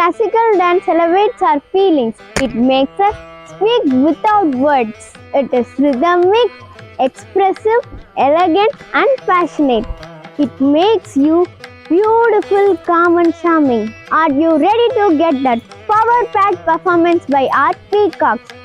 classical dance elevates our feelings. It makes us speak without words. It is rhythmic, expressive, elegant, and passionate. It makes you beautiful, calm, and charming. Are you ready to get that power-packed performance by our peacocks?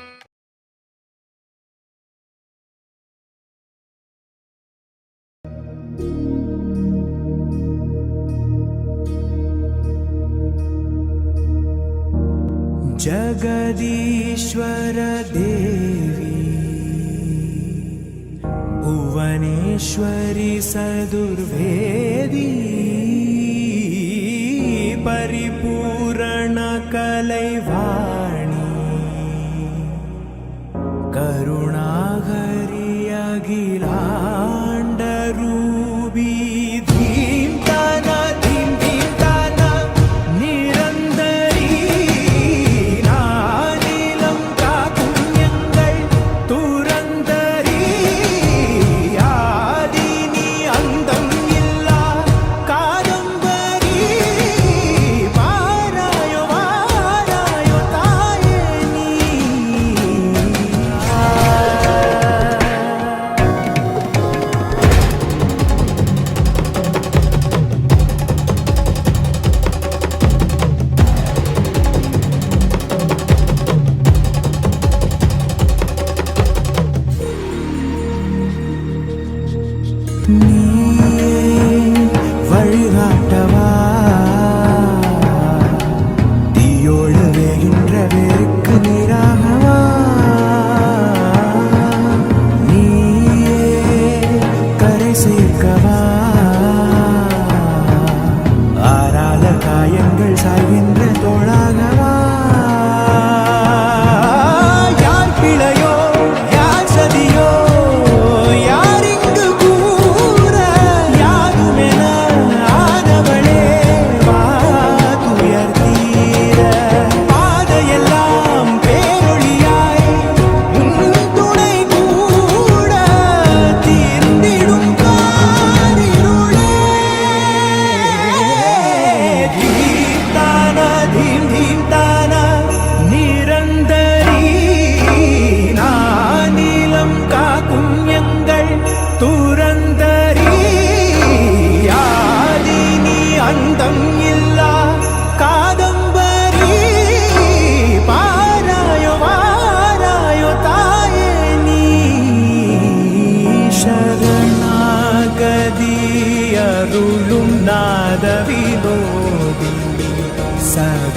जगदीश्वर देवी भुवनेश्वरी सदुर्वेदी परिपूर्ण कलैवाणी करुणाहरि अखिलाण्डरूपी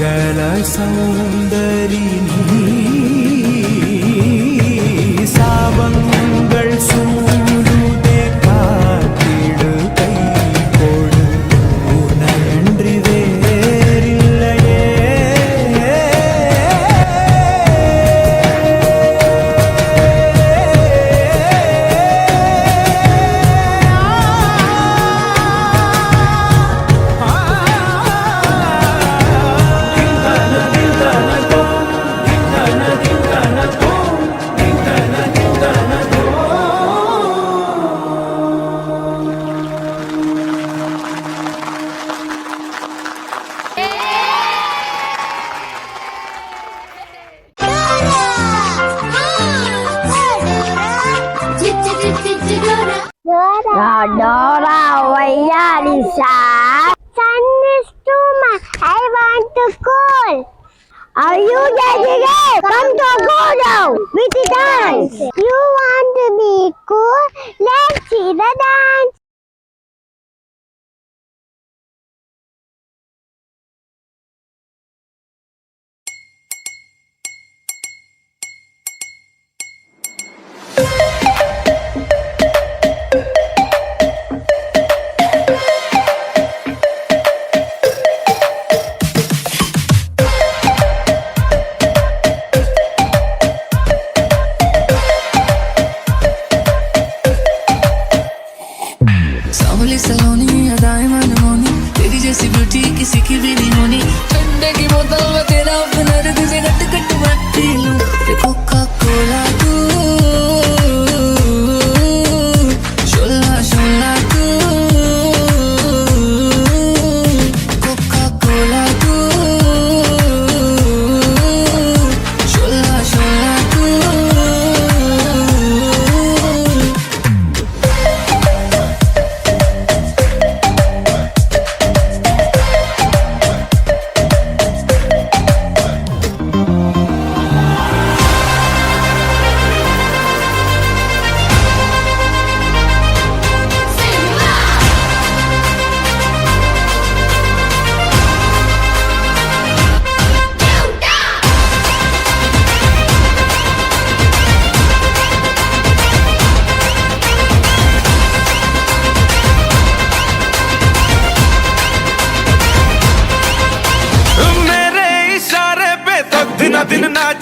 सकल सौंदरिनी सावंगल सूरुदे कातिडु कई code उनयंद्रि वेरिल्लये Dora, where is that? Sun is too much. I want to cool. Are you ready? Come to go down with the dance. You want to be cool? Let's see the dance.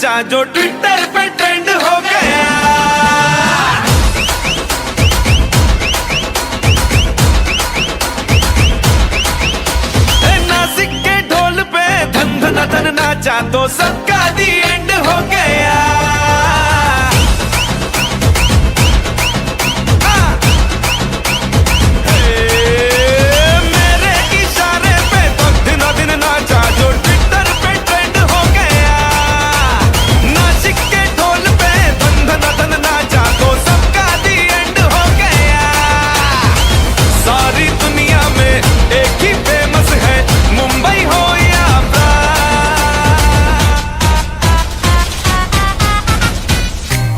नाचा जो Twitter पे trend हो गया। नासिक के ढोल पे धन धन धन नाचा तो सबका दी एंड हो गया। मेरे इशारे पे तो दिनों दिन नाचा जो ट्विटर पे ट्रेंड हो गया। नासिक के ढोल पे धन धन धन नाचा तो सबका दी एंड हो गया। सारी दुनिया में एक ही फेमस है, मुंबई हो या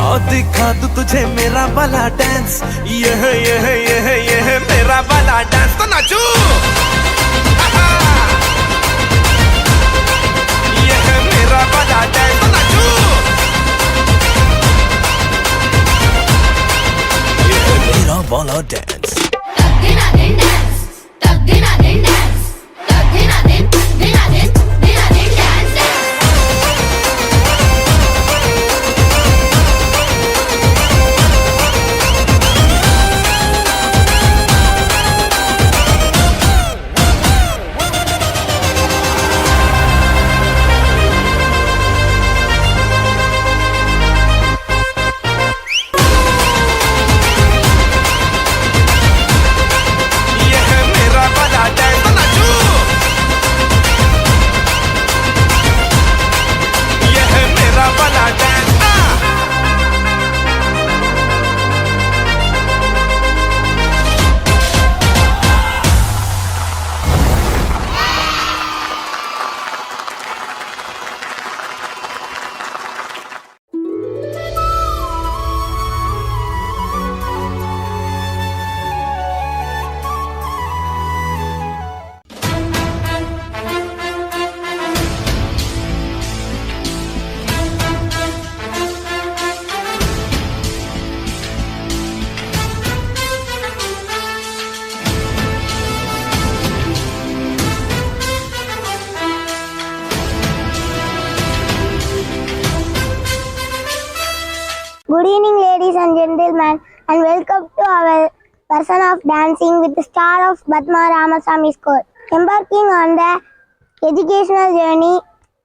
और दिखा दूं तुझे मेरा वाला डांस, यह मेरा वाला डांस तो नाचू। यह मेरा वाला डांस तो नाचू। यह मेरा वाला dance. Good evening, ladies and gentlemen, and welcome to our person of dancing with the star of Padma Ramasamy School, embarking on the educational journey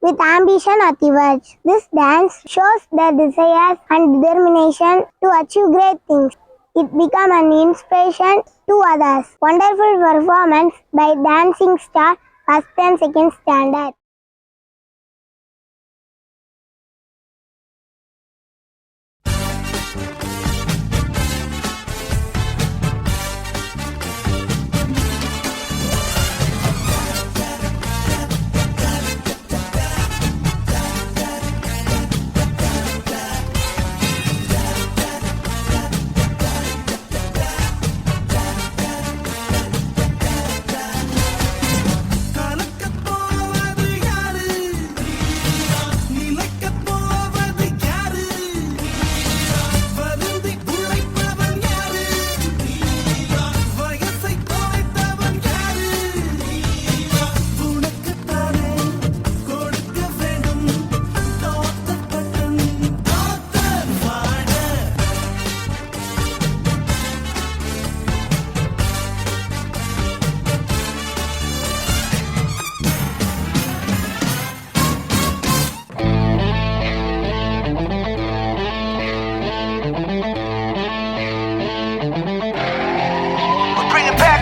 with ambition at the verge. This dance shows their desires and determination to achieve great things. It became an inspiration to others. Wonderful performance by dancing star first and second standard.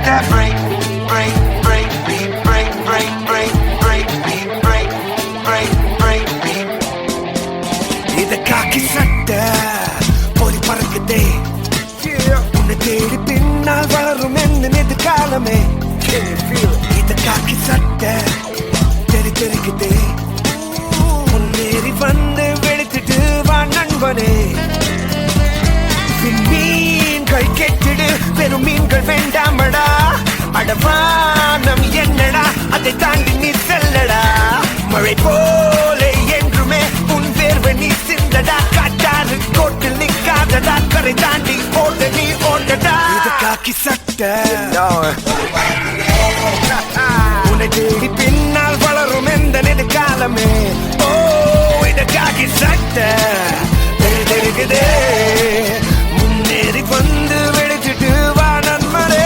That break, break, break, beat, break, break, break, break, beat, break, break, break, beat. இது காக்கி சட்டை போலி பறக்குதே, உன்னை தேடி பின்னால் வளரும் என்ன எதிர்காலமே. இது காக்கி சட்டை தெரி தெரிக்குதே, முன்னேறி வந்து வெளுத்துட்டு வா நண்பனே. மீன்கள் கெட்டிடு, பெரும் மீன்கள் வேண்டாமடா. அடவானம் என்னடா, அதை தாண்டி நீ செல்லடா. மழை போலே என்றுமே உன் வேர்வை நீ சிந்தடா. காட்டாறு கோட்டில் நிக்காதடா, கரை தாண்டி ஓட நீ ஓடடா. இது காக்கி சட்டை உன்னை தேடி பின்னால் வளரும் எந்த எதிர்காலமே. ஓ இது காக்கி சட்டை. கிட்ட தெரிகுதே முன்னேறி வந்து வெடிச்சிட்டு வா நண்பரே.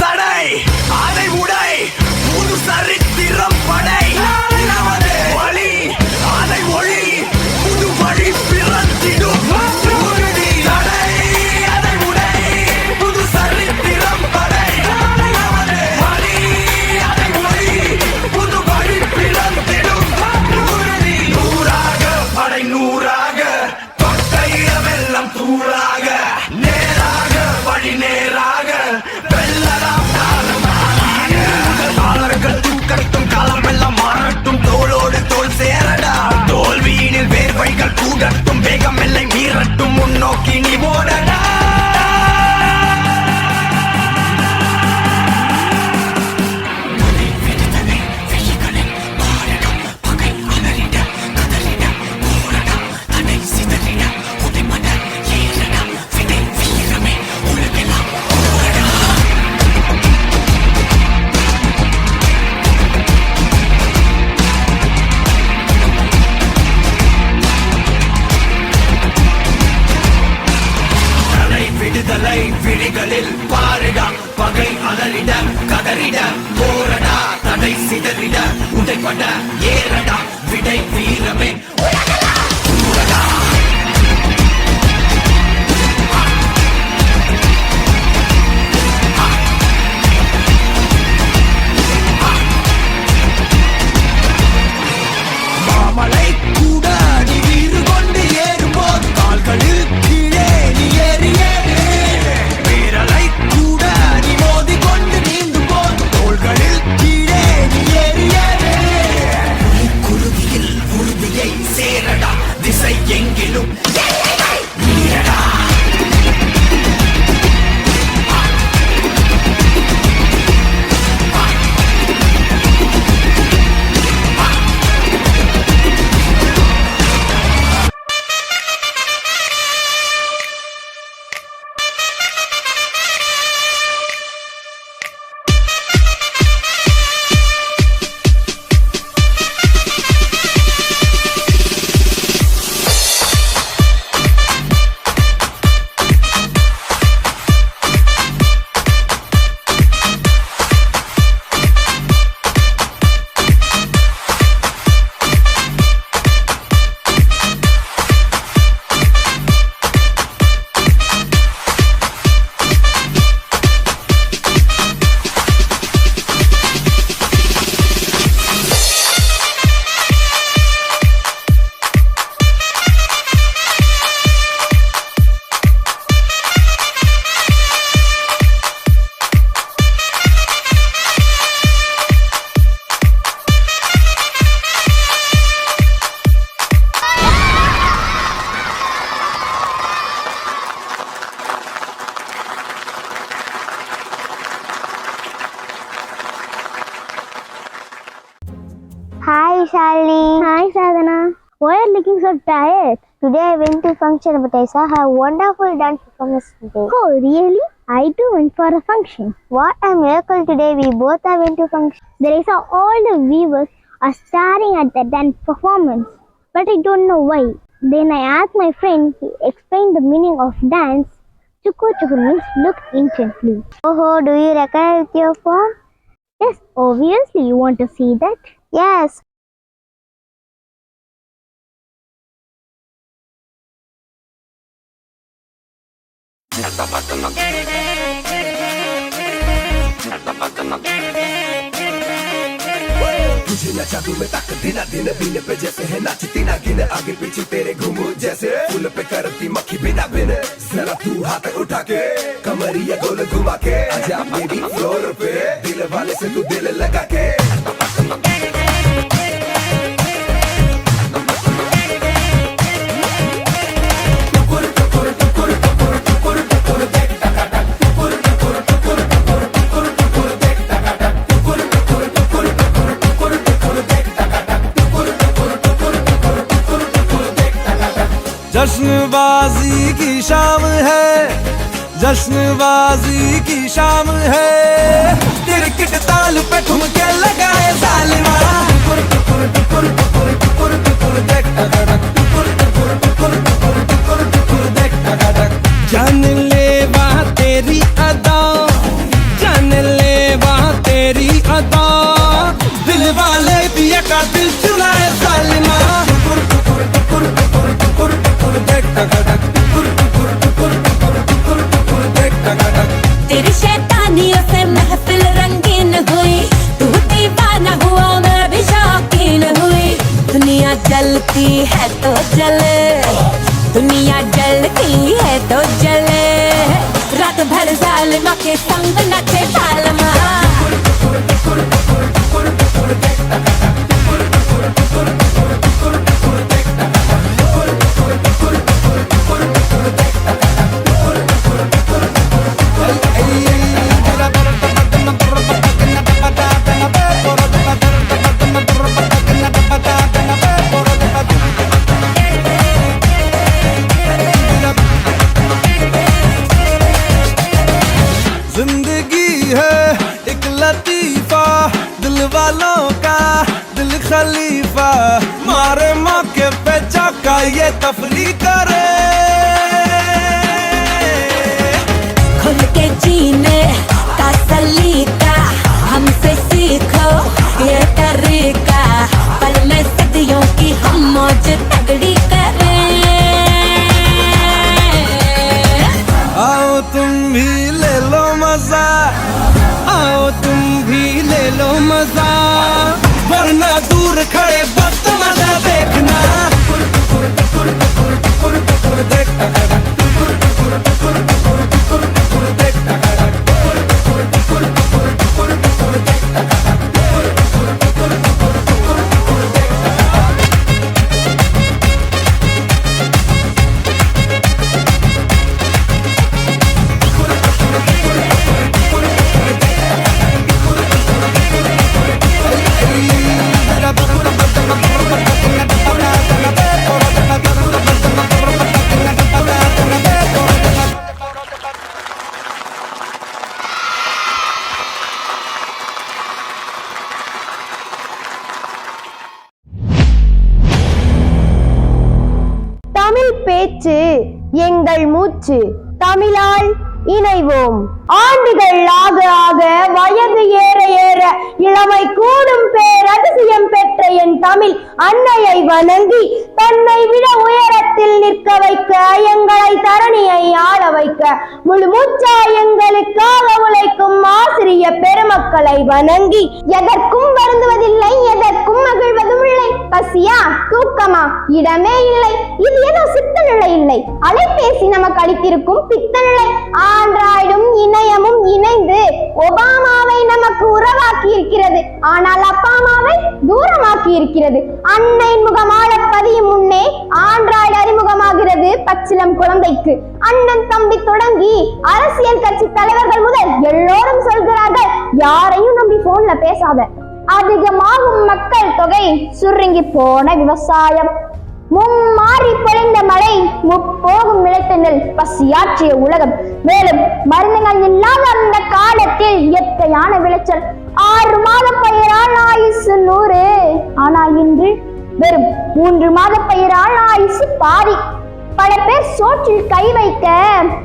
தடை அதை உடை புது சரித்திரம் படை நமது வழி அதை ஒளி புது வழி பிறந்திடும் உறுதி. தடை அதை உடை புது சரித்திரம் படை நமது வழி அதை ஒளி புது வழி பிறந்திடும் உறுதி. நூறாக படை நூறாக தொட்ட இடமெல்லாம் தூளாக நேராக வழி நேராக காலமெல்லாம் மாறட்டும் தோளோடு தோல் சேரடா. தோல்வியினில் வேர்வைகள் கூடட்டும் வேகம் எல்லை மீறட்டும் முன்னோக்கி நீ ஓடடா. விடுதலை விழிகளில் பாருடா பகை அலறிட கதறிட போரடா தடை சிதறிட உடைப்பட ஏறடா விடை வீரமே உலகடா. மாமலை கூட நீ வீறு கொண்டு ஏறும்போது கால்களில் கீழே நீ ஏறி வீரலை கூட நீ மோதி கொண்டு நீந்தும் போது தோள்களில் கீழே நீ ஏறி குருதியில் உறுதியை சேரடா திசை எங்கிலும் நீரடா. Hi Shalini. Hi Sadhana. Why are you looking so tired? Today I went to function, but I saw a wonderful dance performance today. Oh really? I too went for a function. What a miracle today! We both have went to function. There is all the viewers are staring at the dance performance, but I don't know why. Then I asked my friend. He explained the meaning of dance. Chuku chuku means look intently. Oh, do you record with your phone? Yes, obviously. You want to see that? Yes. तुझे नचा दूं मैं तक दिन दिन बिन पे जैसे है नाचती ना गिन आगे पीछे तेरे घूमू जैसे फूल पे करती मक्खी बिना बिन जरा तू हाथ उठा के कमरिया गोल घुमा के आजा बेबी फ्लोर पे दिल वाले से तू दिल लगा के टुकुर जश्नबाजी की शाम है, जश्नबाजी की शाम है, क्रिकेट ताल पे ठुमके लगाए जालिमा, टुकुर टुकुर टुकुर टुकुर टुकुर टुकुर देख टकटक, टुकुर टुकुर टुकुर टुकुर टुकुर टुकुर देख टकटक। जान ले वहाँ तेरी अदा, जान ले वहाँ तेरी अदा, दिल वाले पिया का दिल चुराए जालिमा, टुकुर टुकुर टुकुर टुकुर टुकुर टुकुर देख टकटक, टुकुर टुकुर टुकुर टुकुर टुकुर टुकुर देख टकटक। तेरी शैतानियों से महफिल रंगीन हुई, तू दीवाना हुआ मैं भी शौकीन हुई। दुनिया जलती है तो जले, दुनिया जलती है तो जले, रात भर जालिमा के संग नचे जालिमा। जिंदगी है एक लतीफा, दिल वालों का दिल खलीफा, मारे मौके पे चाका ये तफरी करे। खुल के जीने का सलीका हमसे सीखो ये तरीका, पल में सदियों की हम मौज तगड़ी करें। आओ तुम भी ले लो मजा, आओ तुम भी ले लो मजा, वरना दूर खड़े वक्त मजा देखना। टुकुर टुकुर टुकुर टुकुर टुकुर टुकुर देख टकटक, टुकुर टुकुर टुकुर टुकुर टुकुर टुकुर देख टकटक, टुकुर टुकुर टुकुर टुकुर टुकुर टुकुर देख टकटक, टुकुर टुकुर टुकुर टुकुर टुकुर टुकुर देख தமிழ் பேச்சு எங்கள் மூச்சு, தமிழால் இணைவோம். ஆண்டுகள் ஆக ஆக வயது ஏற ஏற இளமை கூடும் பேரதிசயம் பெற்ற என் தமிழ் அன்னையை வணங்கி தன்னை விட உயரத்தில் நிற்க வைக்க, எங்களை தரணியை ஆள வைக்க, முழு மூச்சா எங்களுக்காக உழைக்கும் ஆசிரிய பெருமக்களை வணங்கி, எதற்கும் வருந்துவதில்லை, எதற்கும் மகிழ்வதும் இல்லை, பசியா தூக்கமா இடமே இல்லை, இது ஏதோ சித்த நிலை இல்லை, அலைபேசி நமக்கு அளித்திருக்கும் பித்த நிலை, ஆண்ட்ராய்டும் இணையமும் இணைந்து ஒபாமாவை நமக்கு உறவாக்கி இருக்கிறது, ஆனால் அப்பாமாவை தூரமாக்கி இருக்கிறது. அன்னையின் முகமால பதியும் முன்னே ஆண்ட்ராய்டு அறிமுகமாகிறது பச்சிலம் குழந்தைக்கு. அண்ணன் தம்பி தொடங்கி அரசியல் கட்சி தலைவர்கள் முதல் எல்லோரும் சொல்கிறார்கள், யாரையும் நம்பி போன்ல பேசாத. அதிகமாகும் மக்கள் தொகை, சுருங்கி போன விவசாயம், மும்மாறி பொழிந்த மழை, முப்போகும் நிலைத்த நெல், பசியாற்றிய உலகம், மேலும் மருந்துகள் இல்லாத அந்த காலத்தில் இயற்கையான விளைச்சல், 6 மாத பயிரால் ஆயுசு 100, ஆனால் இன்று வெறும் 3 மாத பயிரால் ஆயுசு பாதி. பல பேர் சோற்றில் கை வைக்க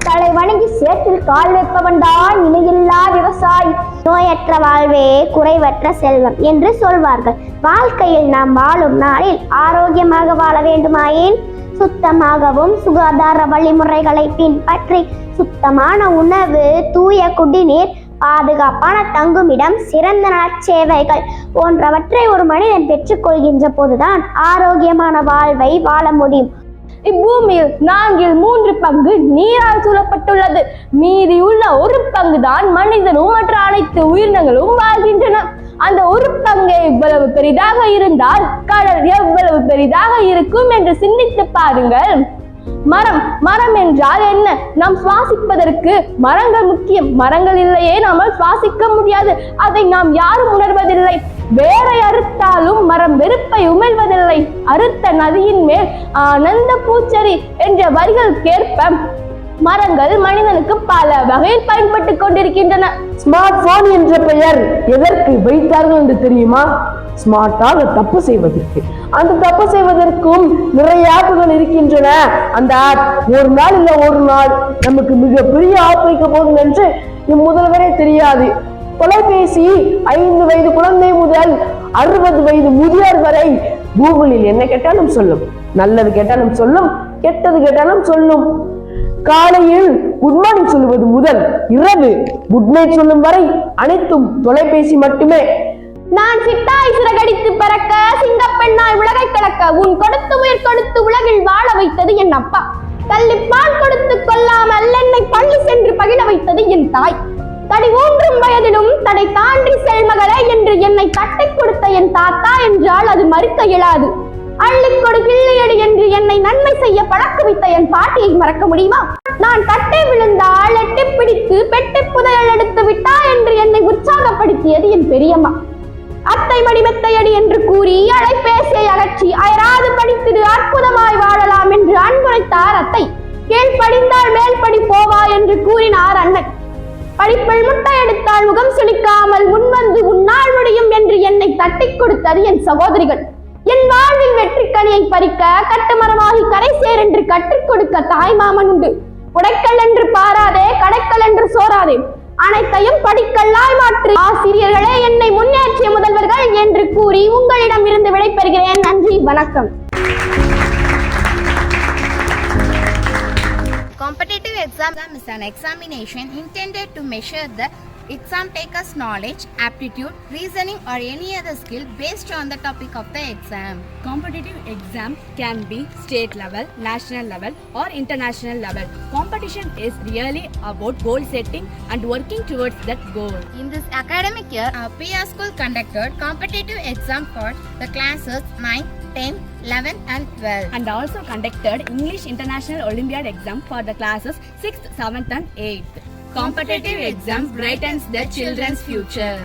தலை வணங்கி சேற்றில் கால் வைப்பவன்தான் இணையில்லா விவசாயி. நோயற்ற வாழ்வே குறைவற்ற செல்வம் என்று சொல்வார்கள். வாழ்க்கையில் நாம் வாழும் நாளில் ஆரோக்கியமாக வாழ வேண்டுமாயின் சுத்தமாகவும் சுகாதார வழிமுறைகளை பின்பற்றி சுத்தமான உணவு, தூய குடிநீர், பாதுகாப்பான தங்குமிடம், சிறந்த நற்சேவைகள் போன்றவற்றை ஒரு மனிதன் பெற்றுக்கொள்கின்ற போதுதான் ஆரோக்கியமான வாழ்வை வாழ முடியும். இப்பூமியில் 3 பங்கு நீரால் சூழப்பட்டுள்ளது. மீதியுள்ள 1 பங்கு தான் மனிதனும் மற்ற அனைத்து உயிரினங்களும் வாழ்கின்றன. அந்த 1 பங்கு இவ்வளவு பெரிதாக இருந்தால் கடல் எவ்வளவு பெரிதாக இருக்கும் என்று சிந்தித்து பாருங்கள். மரம் மரம் என்றால் என்ன? நாம் சுவாசிப்பதற்கு மரங்கள் முக்கியம். மரங்கள் இல்லையே நாமல் சுவாசிக்க முடியாது. அதை நாம் யாரும் உணர்வதில்லை. வேரை அறுத்தாலும் மரம் வெறுப்பை உமிழ்வதில்லை. அறுத்த நதியின் மேல் ஆனந்த பூச்செரி என்ற வரிகளுக்கேற்ப மரங்கள் மனிதனுக்கு பல வகையில் பயன்பட்டு கொண்டிருக்கின்றன. ஸ்மார்ட் போன் என்ற பெயர் எதற்கு வைத்தார்கள் என்று தெரியுமா? ஸ்மார்ட்டாக தப்பு செய்வதற்கு. அந்த தப்பு செய்வதற்கும் நிறைய ஆப்புகள் இருக்கின்றன. அந்த ஆப் ஒரு நாள் இல்ல ஒரு நாள் நமக்கு மிகப்பெரிய ஆப் வைக்க போதும் என்று முதல்வரே தெரியாது. தொலைபேசி 5 வயது குழந்தை முதல் 60 வயது முதியோர் வரை கூகுளில் என்ன கேட்டாலும் சொல்லும். நல்லது கேட்டாலும் சொல்லும், கெட்டது கேட்டாலும் சொல்லும். காலையில் குட் மார்னிங் சொல்லுவது முதல் இரவு குட் நைட் சொல்லும் வரை அனைத்தும் தொலைபேசி மட்டுமே. நான் சிட்டாய் சிறகடித்து பறக்க, சிங்கப்பெண்ணாய் உலகை கலக்க, உன் கொடுத்து உயிர் கொடுத்து உலகில் வாழ வைத்தது என் அப்பா. தள்ளிப்பால் கொடுத்து கொல்லாமல் என்னை பள்ளி சென்று பகிழ வைத்தது என் தாய். தடி ஊன்றும் வயதிலும் தடை தாண்டி செல்மகளே என்று என்னை தட்டை கொடுத்த என் தாத்தா என்றால் அது மறுக்க இயலாது. அள்ளிக்கொடு கிள்ளியடி என்று என்னை நன்மை செய்ய பழக்க வைத்த என் பாட்டியை மறக்க முடியுமா? நான் தட்டை விழுந்தால் எட்டி பிடித்து பெட்டி புதையல் எடுத்து விட்டா என்று என்னை உற்சாகப்படுத்தியது என் பெரியம்மா. அத்தை மடிமெத்தையடி என்று கூறி அலைபேசியை அகற்றி அயராது படித்திடு அற்புதமாய் வாழலாம் என்று அன்புரைத்தார் அத்தை. கீழ் படிந்தால் மேல் படி போவா என்று கூறினார் அண்ணன். படிப்பில் முட்டை எடுத்தால் முகம் சுளிக்காமல் முன்வந்து உன்னால் முடியும் என்று என்னை தட்டி கொடுத்தது என் சகோதரிகள். என் வாழ்வில் வெற்றி கனியை பறிக்க கட்டுமரமாகி கரை சேர் என்று கற்றுக் கொடுக்க தாய் மாமன் உண்டு. உடைக்கல் என்று பாராதே, கடைக்கல் என்று சோறாதே, அனைத்தையும் படிக்கல்லாய் மாற்று ஆசிரியர்களே என்னை முன்னேற்றிய முதல்வர்கள் என்று கூறி உங்களிடம் இருந்து விடைபெறுகிறேன். நன்றி, வணக்கம். Competitive exam is an examination intended to measure the exam taker's knowledge, aptitude, reasoning or any other skill based on the topic of the exam. Competitive exam can be state level, national level or international level. Competition is really about goal setting and working towards that goal. In this academic year, our PR school conducted competitive exam for the classes 9, 10, 11 and 12. And also conducted English International Olympiad exam for the classes 6th, 7th and 8th. Competitive exam brightens the children's future.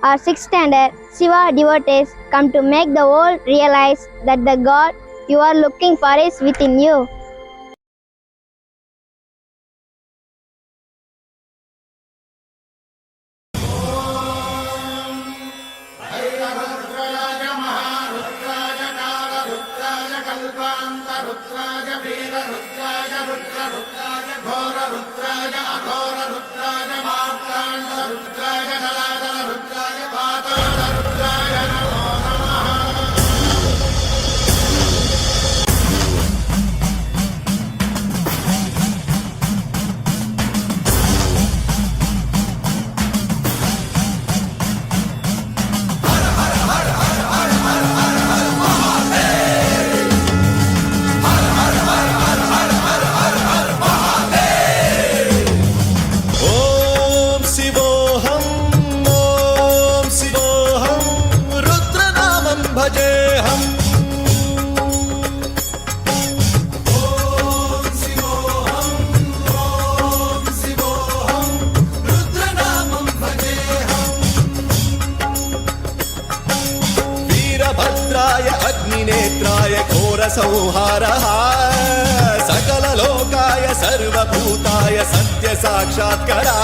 Our 6th standard Shiva devotees come to make the world realize that the God you are looking for is within you. वीरभद्राय अग्निनेत्राय घोरसंहारः सकललोकाय सर्वभूताय सत्यसाक्षात्करा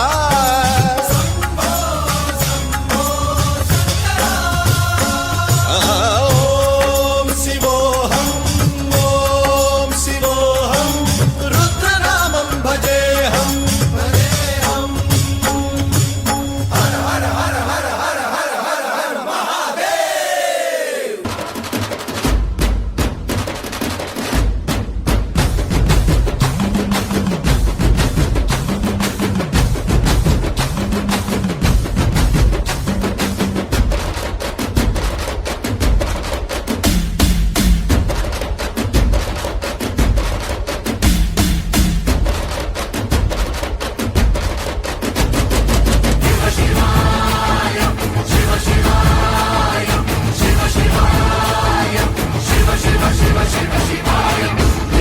ॐ शिवोऽहं ॐ शिवोऽहं रुद्रनामं भजेऽहम् हर हर हर हर हर हर हर हर महादेव।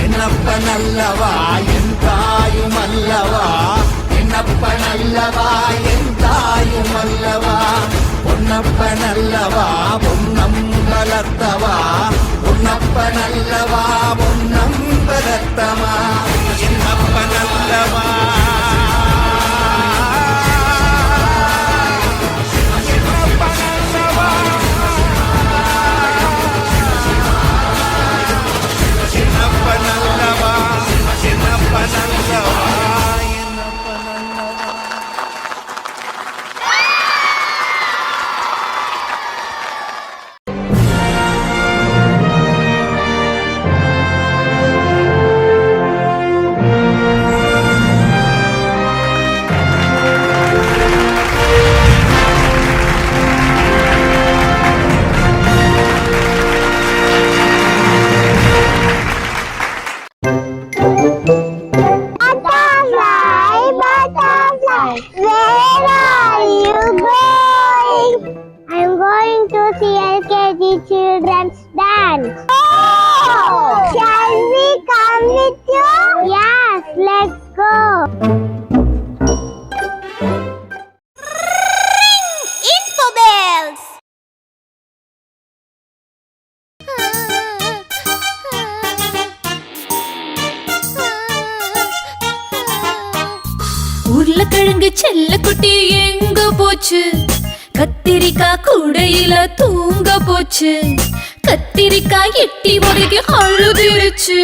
என்னப்பனல்லவா என் தாயுமல்லவா என்னப்பனல்லவா என் தாயுமல்லவா பொன்னப்பனல்லவா பொன்னம்பலத்தவா பொன்னப்பனல்லவா பொன்னம்பலத்தமா என்னப்பனல்லவா என்னப்பனல்லவா என்னப்பனல்லவா என்னப்பனல்லவா Butterfly, butterfly, where are you going? I'm going to see LKG children's dance. Oh! Shall we come with you? Yes, let's go. Info bells. உருளைக்கிழங்கு செல்ல குட்டி எங்க போச்சு? கத்திரிக்காய் கூடையில தூங்க போச்சு. கத்திரிக்காய் எட்டி உடைக்கு அழுதுருச்சு.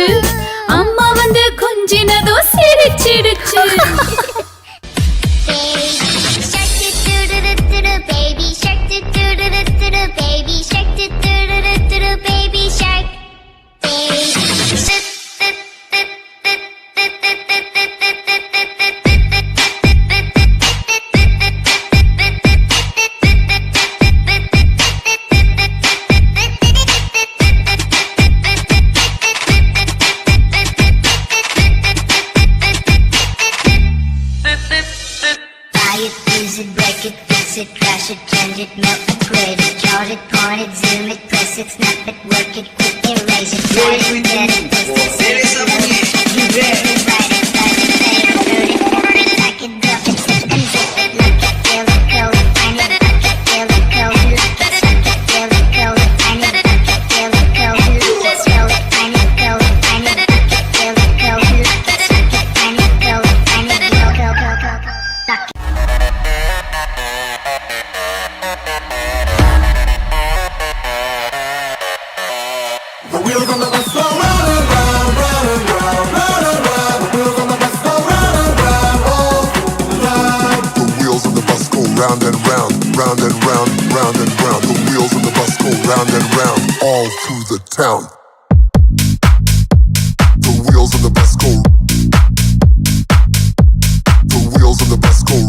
அம்மா வந்து கொஞ்சினதோ சிரிச்சிடுச்சு. Baby shark, baby shark, baby shark. Crash it, change it, melt it, grade it, chart it, point it, zoom it, press it, snap it, work it, quick erase it, write it, get it, twist it, save it, load it, you read it, write it, type it, say it, hurt it, burn it, like it, drop it, zip and zip it, look it, feel it, code it, find it, look it, feel it, code it, look it, suck it, feel it, code it, find it, look it, feel it, code it, look it, scroll it, find it, code it, find it, look it, feel it, code it, look it, suck it, find it, code it, find it, go, go, go, go, go, suck it. The wheels on the bus go round and round, round and round, round and round. The wheels on the bus go round and round, all through the night. The wheels on the bus go round and round, round and round, round and round. The wheels on the bus go round and round, all through the town. The wheels on the bus go. The wheels on the bus go.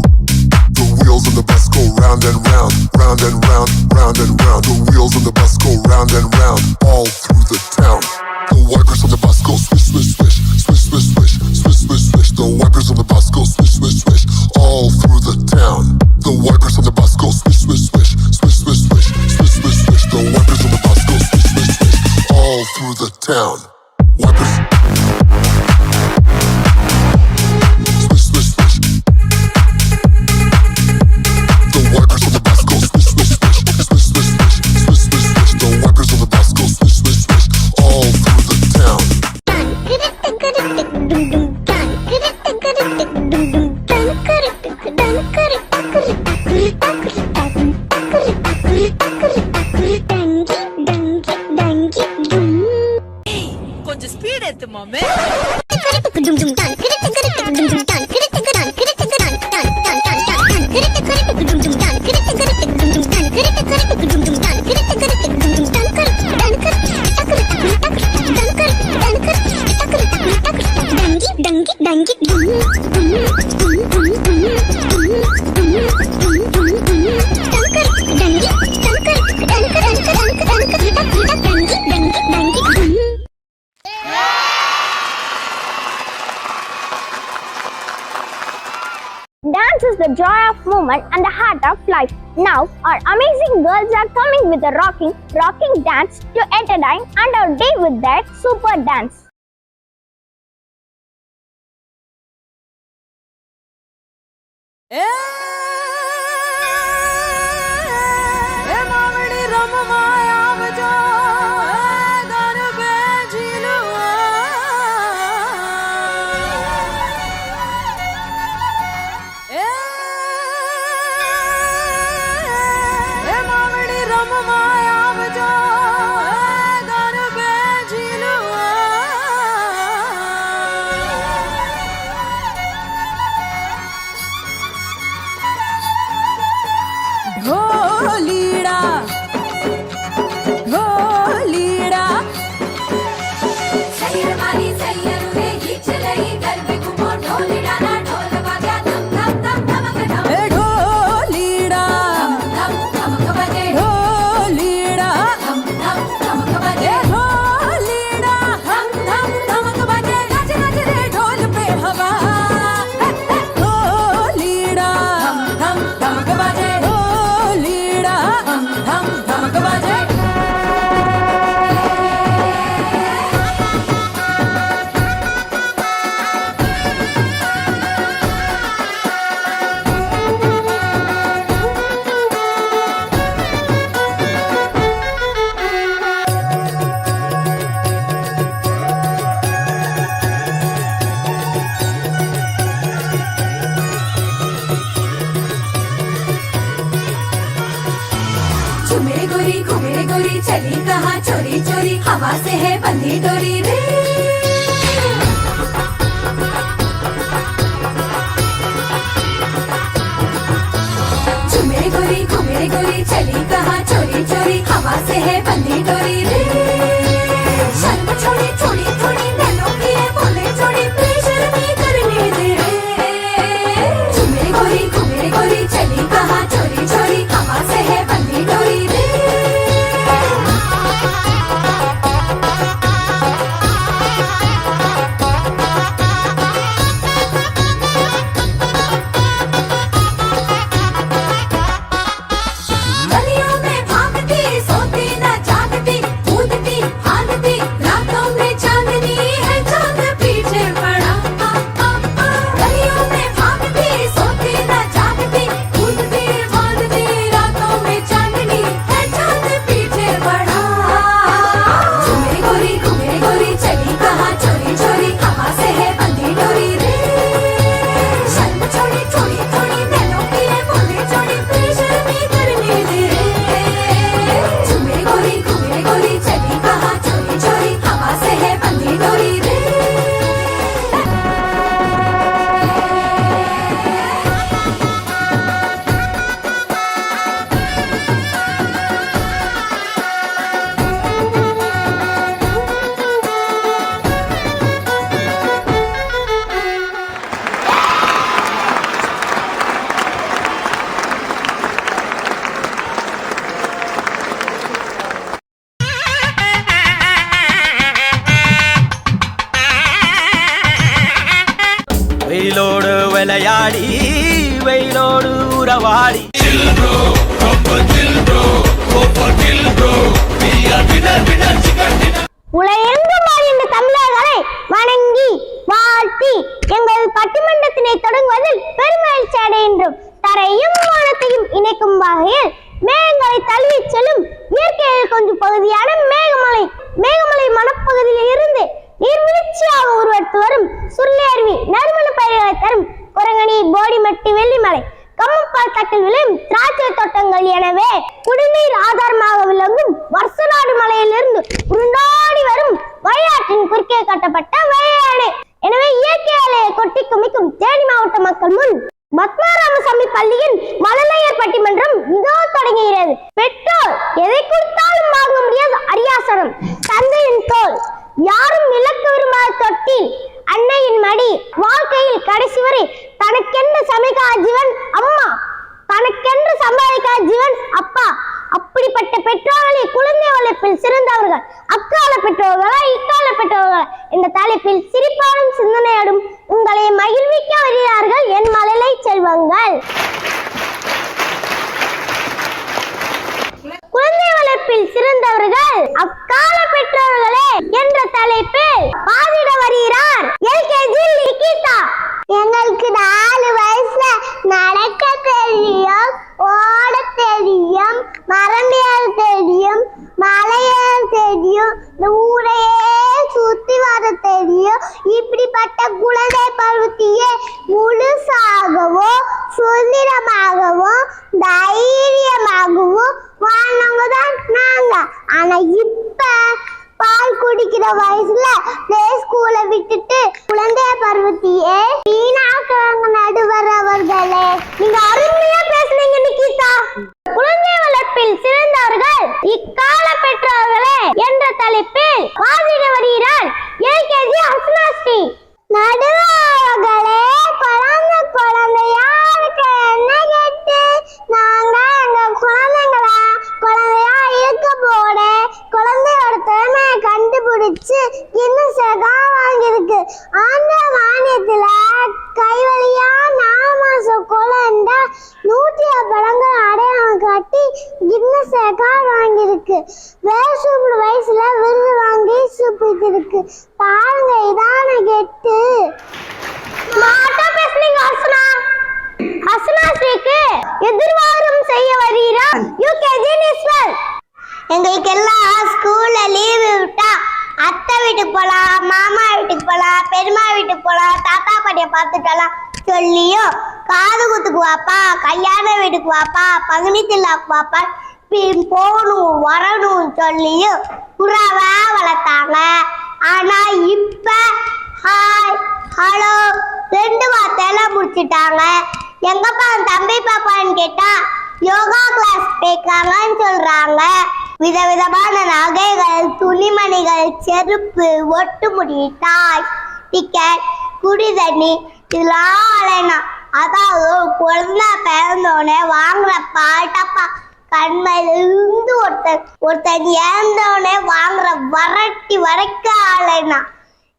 The wheels on the bus go round and round, round and round, round and round. The wheels on the bus go round and round, all through the town. The wipers on the bus go swish, swish, swish, swish, swish, swish, swish, swish, swish. The wipers on the bus go swish, swish, swish, all through the town. The wipers on the bus go swish, swish, swish, swish, swish, swish, swish, swish, swish. The wipers on the bus go swish, swish, swish. all through the town. Wipers. Swish, swish, swish. The wipers on the bus go swish, swish, swish. Swish, swish, swish. Swish, swish, swish. The wipers on the bus go swish, swish, swish. All through the town. கொஞ்சம் speed ஏத்து மாமே. Dance is the joy of movement and the heart of life. Now, our amazing girls are coming with a rocking dance to entertain and our day with their super dance. घूमे गोरी चली कहाँ चोरी चोरी हवा से है बंधी डोरी रे। झूमे गोरी घूमे गोरी चली कहाँ चोरी चोरी हवा से है बंधी डोरी रे। शर्म छोड़ी थोड़ी थोड़ी नैनों की है बोले छोड़ी बेशर्मी करने दे रे। झूमे गोरी घूमे गोरी चली कहाँ चोरी चोरी हवा से है बंधी डोरी रे। வெயிலோடு விளையாடி வெயிலோடு உறவாடி பகுதியான மேகமலை. மேகமலை மலைப்பகுதியில் இருந்து நீர்வீழ்ச்சியாக உருவெடுத்து வரும் சுருளி அருவி நறுமண பயிர்களை தரும் குரங்கணி, போடிமெட்டு, வெள்ளிமலை, கம்மப்பால் தட்டில் விளையும் திராட்சை தோட்டங்கள் எனவே குடிநீர் ஆதாரமாக விளங்கும் வருசநாடு மலையிலிருந்து உருண்டாடி வரும் வயநாட்டின் குறுக்கே கட்டப்பட்ட வயநாடு. எனவே இயற்கை அலையை கொட்டி குமிக்கும் தேனி மாவட்ட மக்கள் முன் பத்மராமசாமி பள்ளியின் மழலையர் பட்டிமன்றம் இதோ தொடங்குகிறது. பெற்றோர் எதை கொடுத்தாலும் வாங்க முடியாத அரியாசனம், தந்தையின் தோல், யாரும் இழக்க விரும்பாத தொட்டில், அன்னையின் மடி, வாழ்க்கையில் கடைசி வரை தனக்கென்று சமைக்கா ஜீவன் அம்மா, தனக்கென்று சம்பாதிக்கா ஜீவன் அப்பா. அப்படிப்பட்ட பெற்றோர்களை குழந்தை வளர்ப்பில் சிறந்தவர்கள் அக்கால பெற்றோர்களா இக்கால பெற்றோர்களா என்ற தலைப்பில் சிரிப்பாடும் சிந்தனையோடும் உங்களை மகிழ்விக்க வருகிறார்கள் என் மழலை செல்வங்கள். குழந்தை வளர்ப்பில் சிறந்தவர்கள் அக்கால பெற்றோர்களே என்ற தலைப்பில் பாதிட வருகிறார் எல்கேஜி நிகிதா. எங்களுக்கு 4 வயசுல நடக்க தெரியும், ஓட தெரியும், மரம் ஏற தெரியும், மலையேற தெரியும், இந்த ஊரையே சுத்தி வர தெரியும். இப்படிப்பட்ட குழந்தை பருவத்தையே முழுசாகவும் சுதந்திரமாகவும் தைரியமாகவும் வாழ்ந்தவங்க தான் நாங்க. ஆனா இப்ப பால் குடிக்கிற வயசுல பிளே ஸ்கூல விட்டுட்டு குழந்தை பருவத்தையே வீணாக்குறாங்க நடுவர் அவர்களே. நீங்க அருமையா பேசுனீங்க நிகிதா. குழந்தை வளர்ப்பில் சிறந்தவர்கள் இக்கால பெற்றோர்களே என்ற தலைப்பில் வாதிட வருகிறார் எல்கேஜி ஹஸ்னாஸ்ரீ. நடுவர்களே, குழந்தையாருக்கு என்ன கேட்டு நாங்க எங்க குழந்தையா இருக்க போட குழந்தையோட திறமையை கண்டுபிடிச்சு இன்னும் செகா வாங்கியிருக்கு. அந்த மானியத்துல கைவழியா 4 மாசம் குழந்தை 100 படங்கள் அடையாளம் காட்டி இன்னும் செகா வாங்கியிருக்கு. வேறு வயசுல விருது வாங்கி சுப்பிட்டு பாருங்க. இதான கெட்டு ஹஸ்னாஸ்ரீக்கு எதிர்வாரம் செய்ய வருகிறார் யூகேஜி நிஸ்வல். எங்களுக்கு எல்லாம் ஸ்கூல்ல லீவு விட்டா அத்தை வீட்டுக்கு போலாம், மாமா வீட்டுக்கு போலாம், பெரியமா வீட்டுக்கு போலாம், தாத்தா பாட்டிய பார்த்துக்கலாம் சொல்லியும் காது குத்துக்கு வாப்பா, கல்யாண வீட்டுக்கு வாப்பா, பங்குனி திருவிழாக்கு வாப்பா போகணும் வரணும் சொல்லியும் புறாவா வளர்த்தாங்க. ஆனா இப்ப ஹாய் ஹலோ 2 வார்த்தையில முடிச்சுட்டாங்க. எங்கப்பா தம்பி பாப்பான்னு கேட்டா யோகா கிளாஸ் பேக்காங்கன்னு சொல்றாங்க. விதவிதமான நகைகள், துணிமணிகள், செருப்பு, ஒட்டுமுடி, டாய், டிக்கெட், குடி தண்ணி இதெல்லாம் அலைனா. அதாவது குழந்தை பிறந்தோடனே வாங்குற பாட்டப்பா கண்மையிலிருந்து ஒருத்தன் இறந்தோடனே வாங்குற வரட்டி வரைக்கும் அலைனா.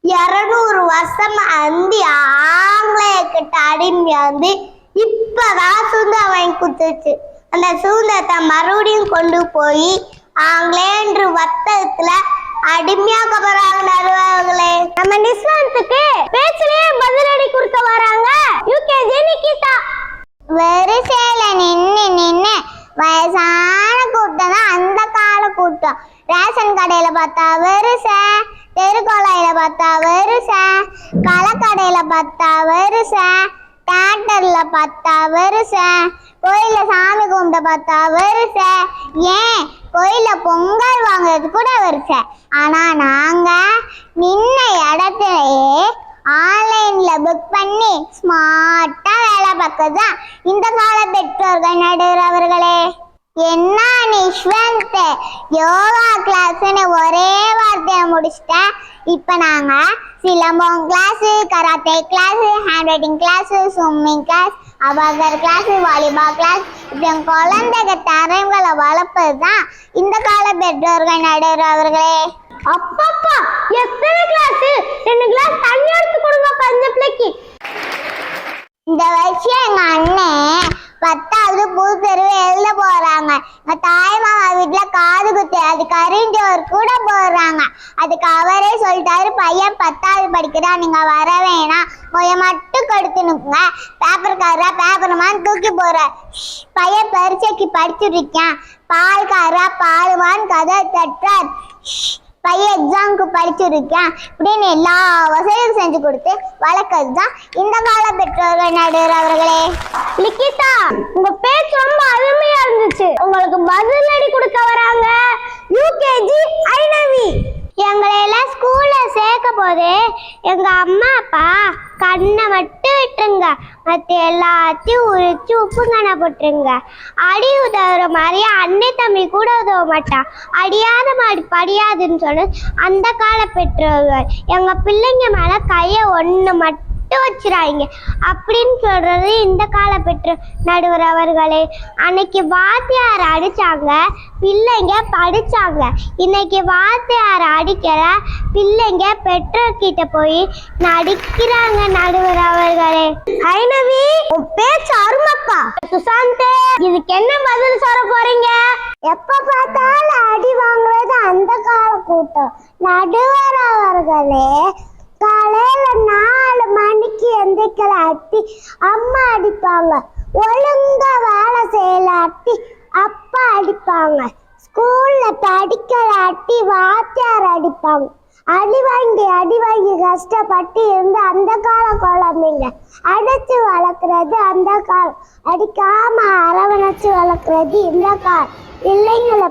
200 வருஷமா ஆங்கிலேயர்கிட்ட அடிமையா இப்பதான் சுதந்திரம் வாங்கி கொடுத்துருச்சு. அந்த சுதந்திரத்தை மறுபடியும் கொண்டு போய் ஆங்கிலேயன்று வர்த்தகத்துல அடிமையாக்க போறாங்க நடுவர்களே. நம்ம நிஸ்வானத்துக்கு பேச்சிலேயே பதிலடி கொடுக்க வராங்க யூகேஜி நிகிதா. வரிசையில நின்னு வயசான கூட்டம் தான் அந்த கால கூட்டம். ரேஷன் கடையில பார்த்தா வரிசை, தெருக்கோலையில பார்த்தா வரிசை, களக்கடையில பார்த்தா வரிசை, தியேட்டர்ல பார்த்தா வரிசை, கோயில சாமி கும்பிட பார்த்தா வரிசை, ஏன் கோயில பொங்கல் வாங்குறது கூட வரிசை. ஆனா நாங்க நின்ன இடத்துலயே ஆன்லைன்ல புக் பண்ணி ஸ்மார்ட்டா வேலை பார்க்கதான் இந்த கால பெற்றோர்கள் நடுறவர்களே. என்ன நிஷ்வந்த் யோகா கிளாஸ்ன்னு ஒரே வார்த்தையை முடிச்சிட்டேன். இப்ப நாங்க silambam class, karate class, handwriting class, swimming class, abacus class, volleyball class, இப்படி குழந்தைங்க திறமைகளை வளர்ப்பதுதான் இந்த கால பெற்றோர்கள் நடுறவர்களே. அப்பப்பா எத்தனை கிளாஸ்? 2 கிளாஸ் தண்ணி எடுத்து கொடுங்க இந்த பிள்ளைக்கு. இந்த வருஷம் எங்க அண்ணன் 10வது புது தெருவு எழுத போறாங்க. எங்க தாய் மாமா வீட்டுல காது குத்து, அது கரிஞ்சோர் கூட போடுறாங்க. அதுக்கு அவரே சொல்லிட்டாரு, பையன் 10வது படிக்கிறான், நீங்க வர வேணாம், கொஞ்சம் மட்டும் கொடுத்துனுங்க. பேப்பர்காரா பேப்பர்மான்னு தூக்கி போற. பையன் பரீட்சைக்கு படிச்சுட்டு இருக்கான். பால்காரா பாலுமான்னு கதை தட்டுறார். பையன் எக்ஸாமுக்கு படிச்சிருக்கேன் இப்படின்னு எல்லா வசதியும் செஞ்சு கொடுத்து வளர்க்கறது தான் இந்த கால பெற்றோர்கள் நடுவர் அவர்களே. லிக்கிதா, உங்க பேச்சு ரொம்ப அருமையா இருந்துச்சு. உங்களுக்கு பதிலடி கொடுக்க வராங்க யூகேஜி ஐநவி. எங்களை எல்லாம் ஸ்கூல்ல சேர்க்க போது எங்க அம்மா அப்பா கண்ணை மட்டும் விட்டுருங்க, மற்ற எல்லாத்தையும் உரிச்சு உப்புங்கண்ணை போட்டுருங்க. அடி உதவுற மாதிரி அன்னை தம்பி கூட உதவ மாட்டான். அடியாத மாடி படியாதுன்னு சொல்லி அந்த கால பெற்றோர்கள். எங்க பிள்ளைங்க மேல கையை ஒன்று மட்டும் வச்சிடாங்க அப்படின்னு சொல்றது இந்த கால பெற்ற நடுவர் அவர்களே. அன்னைக்கு வாத்தியார் அடிச்சாங்க, பிள்ளைங்க படிச்சாங்க. இன்னைக்கு வாத்தியார் அடிக்கிற பிள்ளைங்க பெற்றோர்கிட்ட போய் நடிக்கிறாங்க நடுவர் அவர்களே. ஐநவி, உன் பேச்சு அருமப்பா. சுசாந்த், இதுக்கு என்ன பதில் சொல்ல போறீங்க? எப்ப பார்த்தாலும் அடி வாங்குறது அந்த கால கூட்டம் நடுவர் அவர்களே. காலையில 4 மணிக்கு எந்திரிக்கலாட்டி அம்மா அடிப்பாங்க, ஒழுங்கா வேலை செய்யலாட்டி அப்பா அடிப்பாங்க, ஸ்கூல்ல படிக்கலாட்டி வாத்தியார் அடிப்பாங்க. அடி வாங்கி கஷ்டப்பட்டு இருந்து அந்த கால குழந்தைங்க அடிச்சு வளர்க்குறது அந்த காலம், அடிக்காம அரவணைச்சு வளர்க்குறது இந்த காலம்.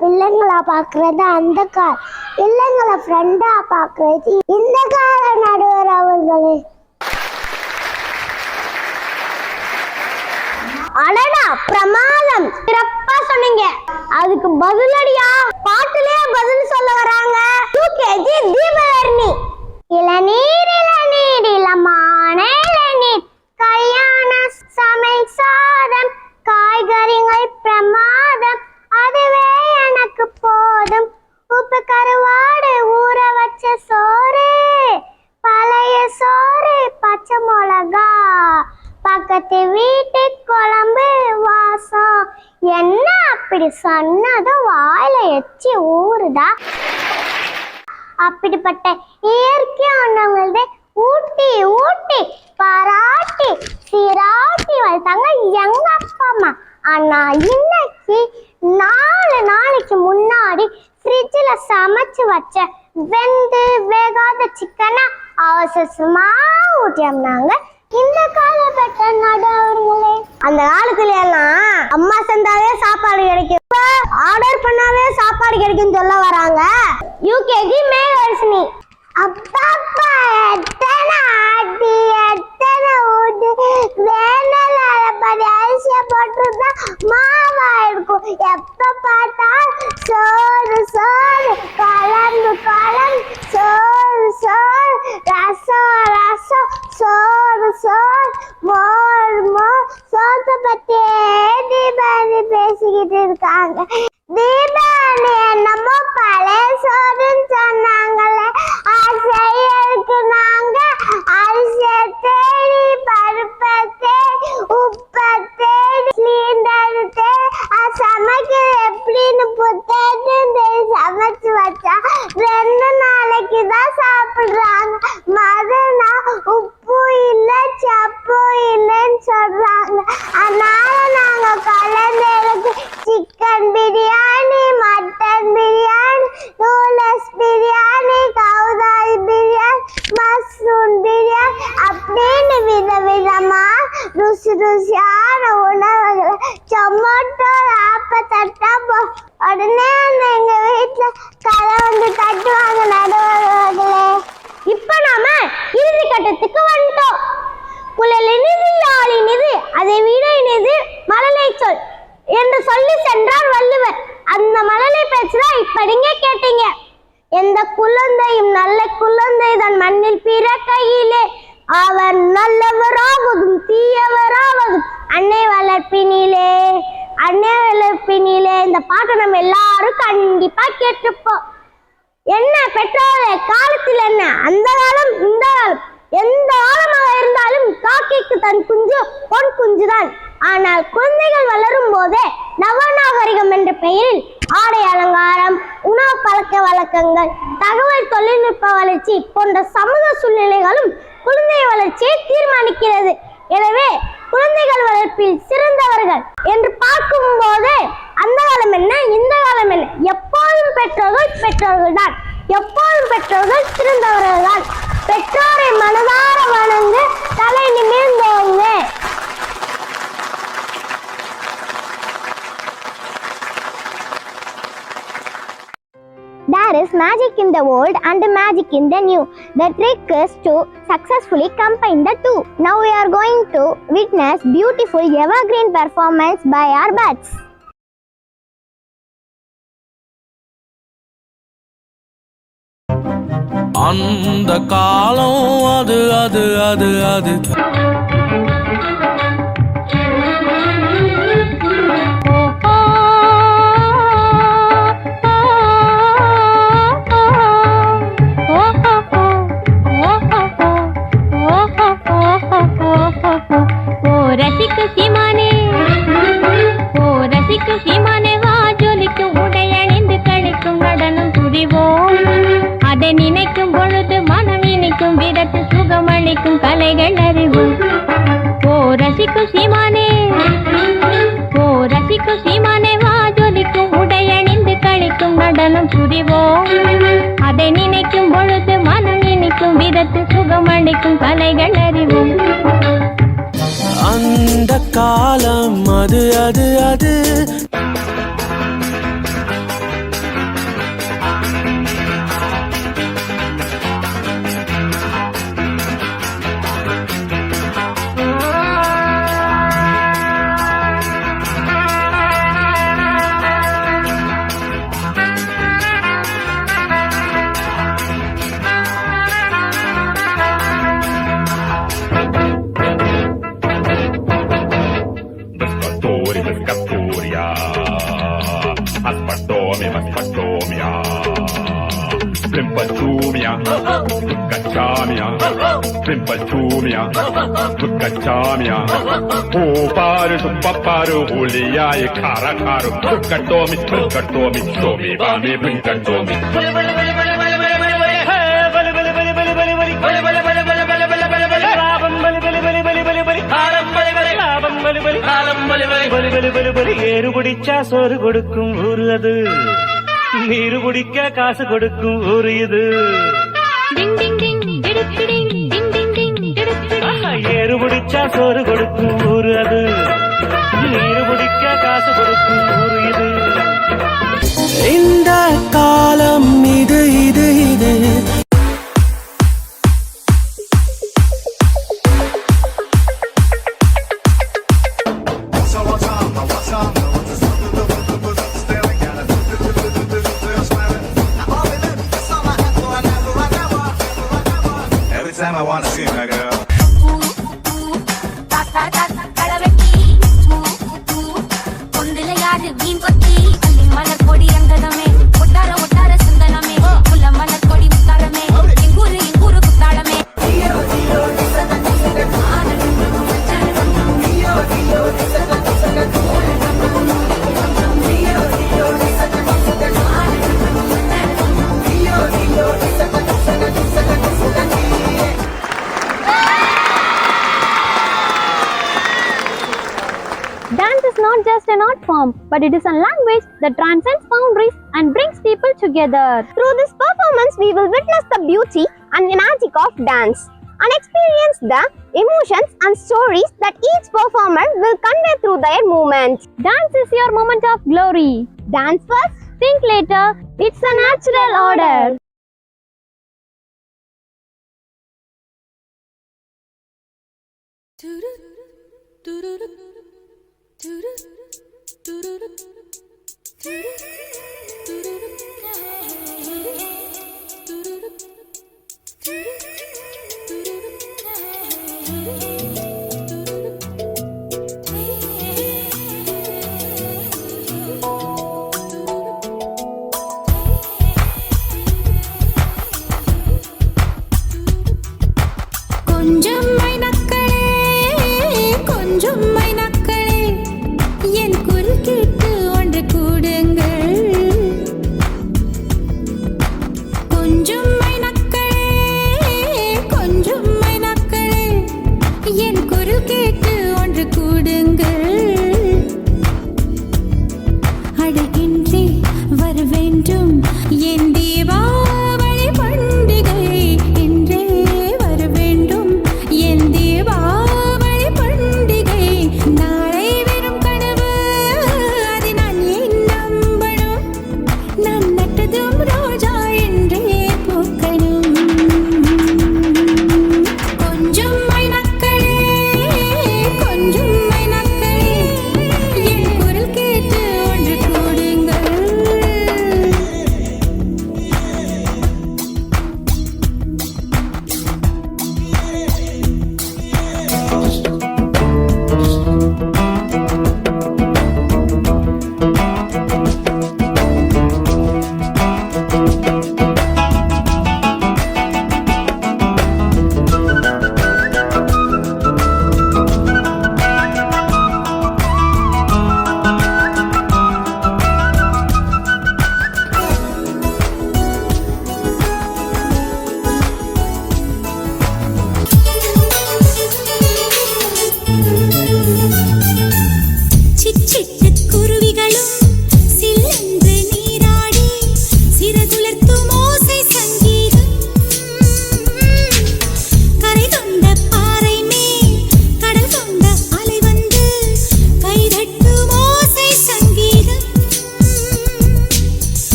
பிள்ளைங்களா பார்க்கறது அந்த கால், பிள்ளைங்களை ஃப்ரெண்டா பார்க்கறது இந்த கால நடுவர் அவர்களே. அடடா, பிரமாதம், சிறப்பா சொன்னீங்க. அதுக்கு பதிலடியா பாட்டுலயே பதில் சொல்ல வராங்க யூகேஜி தீபவர்ணி. இளநீர் இளநீர் இளமான இளநீர், கல்யாண சமையல் சாதம், காய்கறிகள் பிரமாதம், அதுவே எனக்கு போதும். உப்பு கருவாடு ஊற வச்ச சோறு, பழைய சோறு பச்சை மிளகா, பக்கத்து வீட்டு குழம்பு வாசம். என்ன அப்படி சொன்னதும் வாயில எச்சி ஊறுதா? அப்படிப்பட்ட இயற்கையானவங்களே ஊட்டி ஊட்டி பாராட்டி சீராட்டி வளர்த்தாங்க எங்க அப்பா அம்மா. ஆனா இன்னைக்கு 4 நாளைக்கு முன்னாடி ஃப்ரிட்ஜில் சமைச்சு வச்ச வெந்து வேகாத சிக்கனை அவசரமா ஊட்டியம்னாங்க இந்த காலப்பட்ட நடுவர்களே. அந்த காலத்துல எல்லாம் அம்மா செஞ்சாவே சாப்பாடு கிடைக்கும், ஆர்டர் பண்ணாவே சாப்பாடு கிடைக்கும் சொல்ல வராங்க யூகேஜி மேவர்ஷினி. அப்பப்பா, எத்தனை ஆட்டி எத்தனை ஊட்டு வேணல அரிசியை போட்டுருந்தா மாவா இருக்கும். எப்ப பார்த்தா சோறு சோறு குழம்பு குழம்பு, சோறு சோறு ரசம் ரசம், சோறு சோறு மோர் மோர். சோத்தை பத்தியே தீபாவளி பேசிக்கிட்டு இருக்காங்க. தீபாவளி என்னமோ பழைய சோறுன்னு சொன்னாங்களே, செய்யறதுக்கு நாங்க அரிசியை தேடி பருப்பை தேடி உப்பை தேடி சிலிண்டர் தேடி சமைக்கிறது எப்படின்னு புத்தேன்னு சமைச்சு வச்சா 2 நாளைக்கு தான் சாப்பிடுறாங்க. மறுநாள் உப்பு இல்லை சப்பு இல்லைன்னு சொல்றாங்க. அதனால நாங்க குழந்தைகளுக்கு chicken biryani, mutton biryani, noodles biryani, கவுதாரி பிரியாணி, மஷ்ரூம் பிரியாணி அப்படின்னு விதவிதமா ருசியான உணவுகளை டொமேட்டோ ஆப்பத்தட்டா உடனே எங்க வீட்டுல கதை வந்து தட்டுவாங்க நடுவர்களே. இப்ப நாம இறுதி கட்டத்துக்கு வந்துட்டோம். குழலினிது யாழினிது அதை விட இனிது மழலை சொல் என்று சொல்லி சென்றார் வள்ளுவர். அந்த மழலை பேச்சுதான் இப்ப நீங்க கேட்டீங்க. எந்த குழந்தையும் நல்ல குழந்தை தன் மண்ணில் பிறக்கையிலே அவர் நல்லவராவதும் தீயவராவதும் அன்னை வளர்ப்பினிலே. இந்த பாட்டை நம்ம எல்லாரும் கண்டிப்பா கேட்டிருப்போம். என்ன பெற்றோரே, காலத்தில் என்ன அந்த காலம் இந்த காலம் எந்த காலமாக இருந்தாலும் காக்கைக்கு தன் குஞ்சு பொன் குஞ்சுதான். ஆனால் குழந்தைகள் வளரும் போதே நவநாகரிகம் என்ற பெயரில் ஆடை அலங்காரம், உணவு பழக்க வழக்கங்கள், தகவல் தொழில்நுட்ப வளர்ச்சி போன்ற சமூக சூழ்நிலைகளும் குழந்தை வளர்ச்சியை தீர்மானிக்கிறது. எனவே குழந்தைகள் வளர்ப்பில் சிறந்தவர்கள் என்று பார்க்கும் போது அந்த காலம் என்ன, இந்த காலம் என்ன, எப்போதும் பெற்றோர்கள் தான், எப்போதும் பெற்றோர்கள் சிறந்தவர்கள் தான். பெற்றோரை மனதார வணங்கு, தலை நிமிர்ந்தோங்க. There is magic in the old and magic in the new. The trick is to successfully combine the two. Now we are going to witness beautiful evergreen performance by our bats. அந்த காலம் அது அது அது அது நினைக்கும் பொழுது மனம் இனிக்கும் விதத்து சுகமளிக்கும் கலைகள் அறிவோம். ஓ ரசிக்கும் சீமானே, ஓ ரசிக்கும் சீமானே, வா ஜொலிக்கும் உடையணிந்து கழிக்கும் நடனம் புரிவோம். அதை நினைக்கும் பொழுது மனம் இனிக்கும் விதத்து சுகமளிக்கும் கலைகள் அறிவோம். அந்த காலம் அது அது அது Paru to paparu, Julia, cara caro, Katomi, Tomi, Bami, bring Katomi. ஏறு குடிச்சா சோறு கொடுக்கும் ஊரு அது, நீரு குடிக்க காசு கொடுக்கும் ஊரு இது. ஏறு குடிச்சா சோறு கொடுக்கும் ஊரு அது, நீரு குடிக்க காசு கொடுக்கும் ஊரு இது. இந்த காலம் இது இது இது Time I wanna see my girl. Dance is not just an art form, but it is a language that transcends boundaries and brings people together. Through this performance, we will witness the beauty and the magic of dance and experience the emotions and stories that each performer will convey through their movements. Dance is your moment of glory. Dance first, think later. It's a natural order. கொஞ்சம் மைனக்களே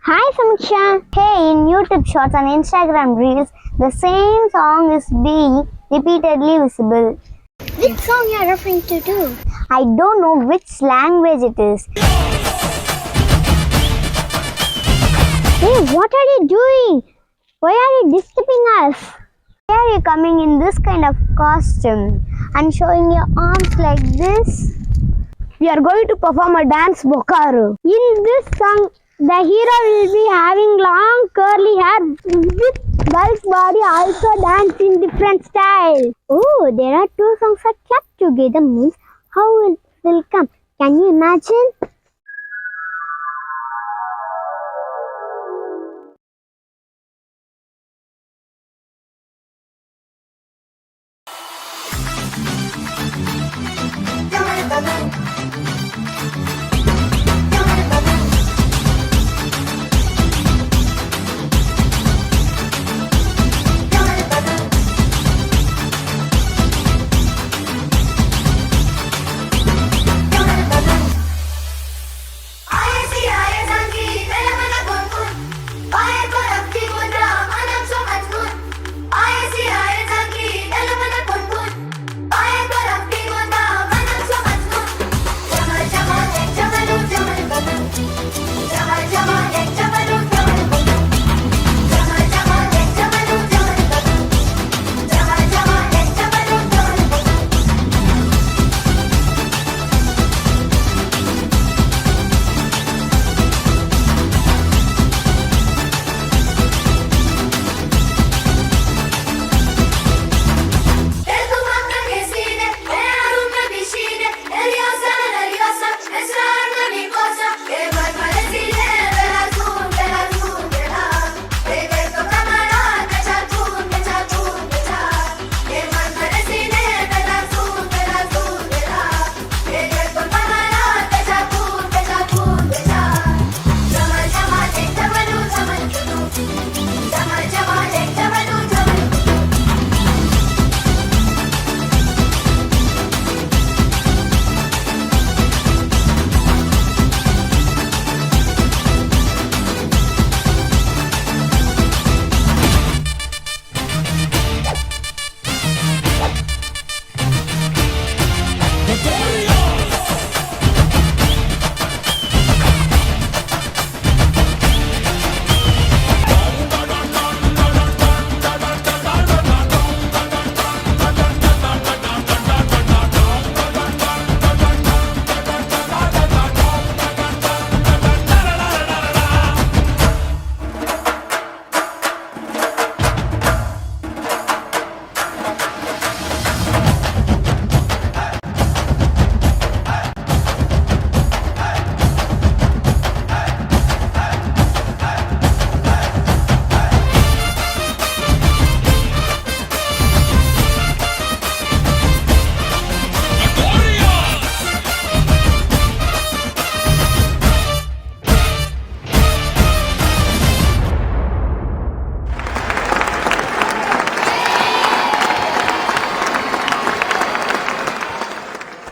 Hi Samiksha. Hey, in YouTube Shorts and Instagram Reels, the same song is being repeatedly visible. Which song you are referring to? I don't know which language it is. Hey, what are you doing? Why are you disturbing us? Why are you coming in this kind of costume and showing your arms like this? We are going to perform a dance Bokaru. In this song, the hero will be having long curly hair with bulk body, also dance in different styles. Oh, there are two songs are kept together means how it will come. Can you imagine?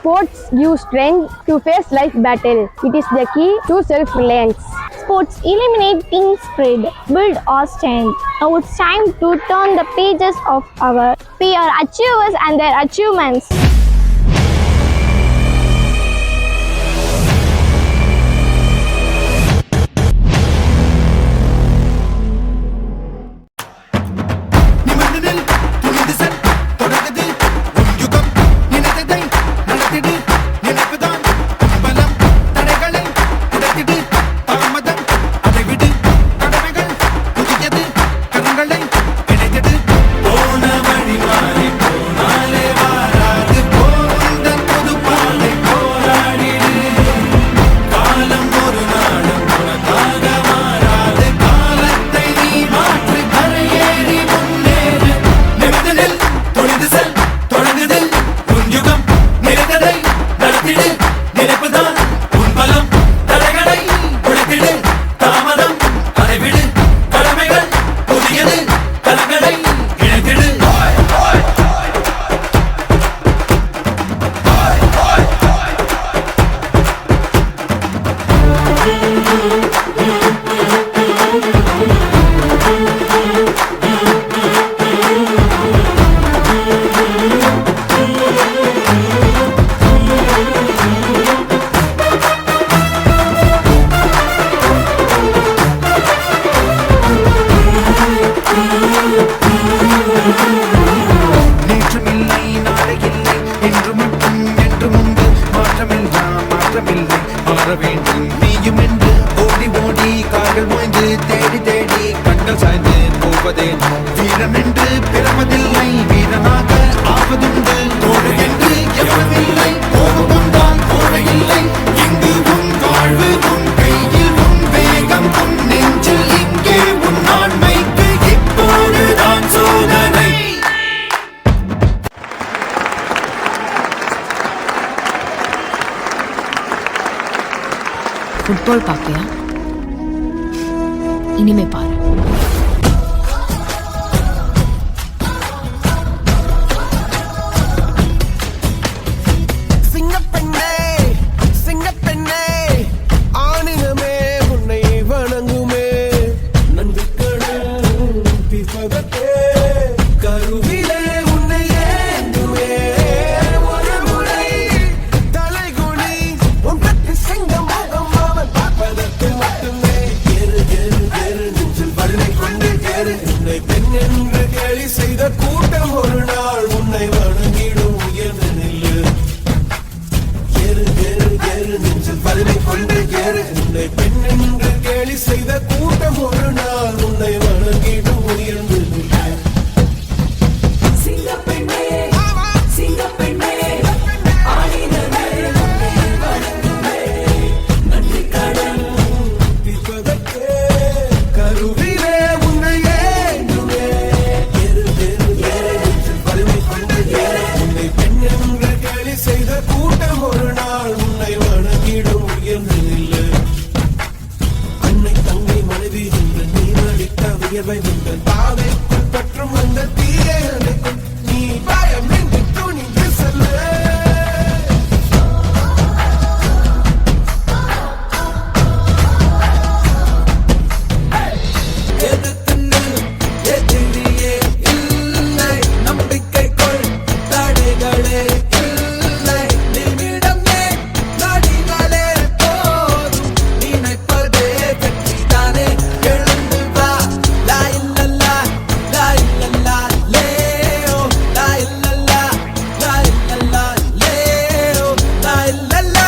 Sports give strength to face life battle. It is the key to self-reliance. Sports eliminate team spirit, build our strength. Now it's time to turn the pages of our peer achievers and their achievements. போன வழி மாறி போனாலே வாராது வீரமென்று பிறப்பதில்லை, வீரனாக ஆவதுண்டு. தோழு என்று எவனுமில்லை, போவதும்தான் தோழை இல்லை. இங்கு உன் வாழ்வு உன் கையில், உன் வேகம் உன் நெஞ்சில். இங்கே உன் ஆண்மைக்கு இப்போதுதான் சோதனை. ஃபுட்பால் பார்க்கலையா? இனிமே பாரு. சிங்கப்பெண்ணே சிங்கப்பெண்ணே ஆணினமே உன்னை வணங்குமே. நன்றிக்கடன் தீர்ப்பதற்கே கருவிலே உன்னை ஏந்துமே. ஒரு முறை தலைகுனி உன் பற்றி சிங்கம் முகம் அவன் பார்ப்பதற்கு மட்டுமே. ஏறு ஏறு ஏறு நெஞ்சில் வலிமை கொண்டு ஏறு. உன்னை பெண் என்று கேலி செய்த கூட்டம் ஒரு நாள் உன்னை வணங்கிடும். உயர்ந்து நில்லு. ஏறு ஏறு ஏறு நெஞ்சில் வலிமை கொண்டு ஏறு. உன்னை பெண் என்று கேலி செய்த கூட்டம் ஒரு நாள் உன்னை வணங்கிடும். உயர்ந்து நில்லு. சிங்கப்பெண்ணே சிங்கப்பெண்ணே ஆணினமே உன்னை வணங்குமே. நன்றிக்கடன் தீர்ப்பதற்கே கருவிலே உன்னை ஏந்துமே. ஏறு ஏறு ஏறு நெஞ்சில் வலிமை கொண்டு ஏறு. உன்னை பெண் என்று கேலி செய்த கூட்டம் ஒரு நாள் உன்னை வணங்கிடும். உயர்ந்து நில்லு. அன்னை தங்கை மனைவி என்று நீ நடித்த வியர்வை உங்கள் பாதைக்குள் பற்றும் அந்த தீயை அணைக்கும். நீ பயமின்றி துணிந்து செல்லு. எதிர்த்து நில், எதிரியே இல்லை. நம்பிக்கைக்குள் தடைகளே இல்லை. நிமிடமே நொடிகளே போதும். நினைப்பதே வெற்றிதானே. எழுந்து வா. லா இல்லல்லா லா இல்லல்லா லேயோ. லா இல்லல்லா லா இல்லல்லா லேயோ. லா இல்லல்லா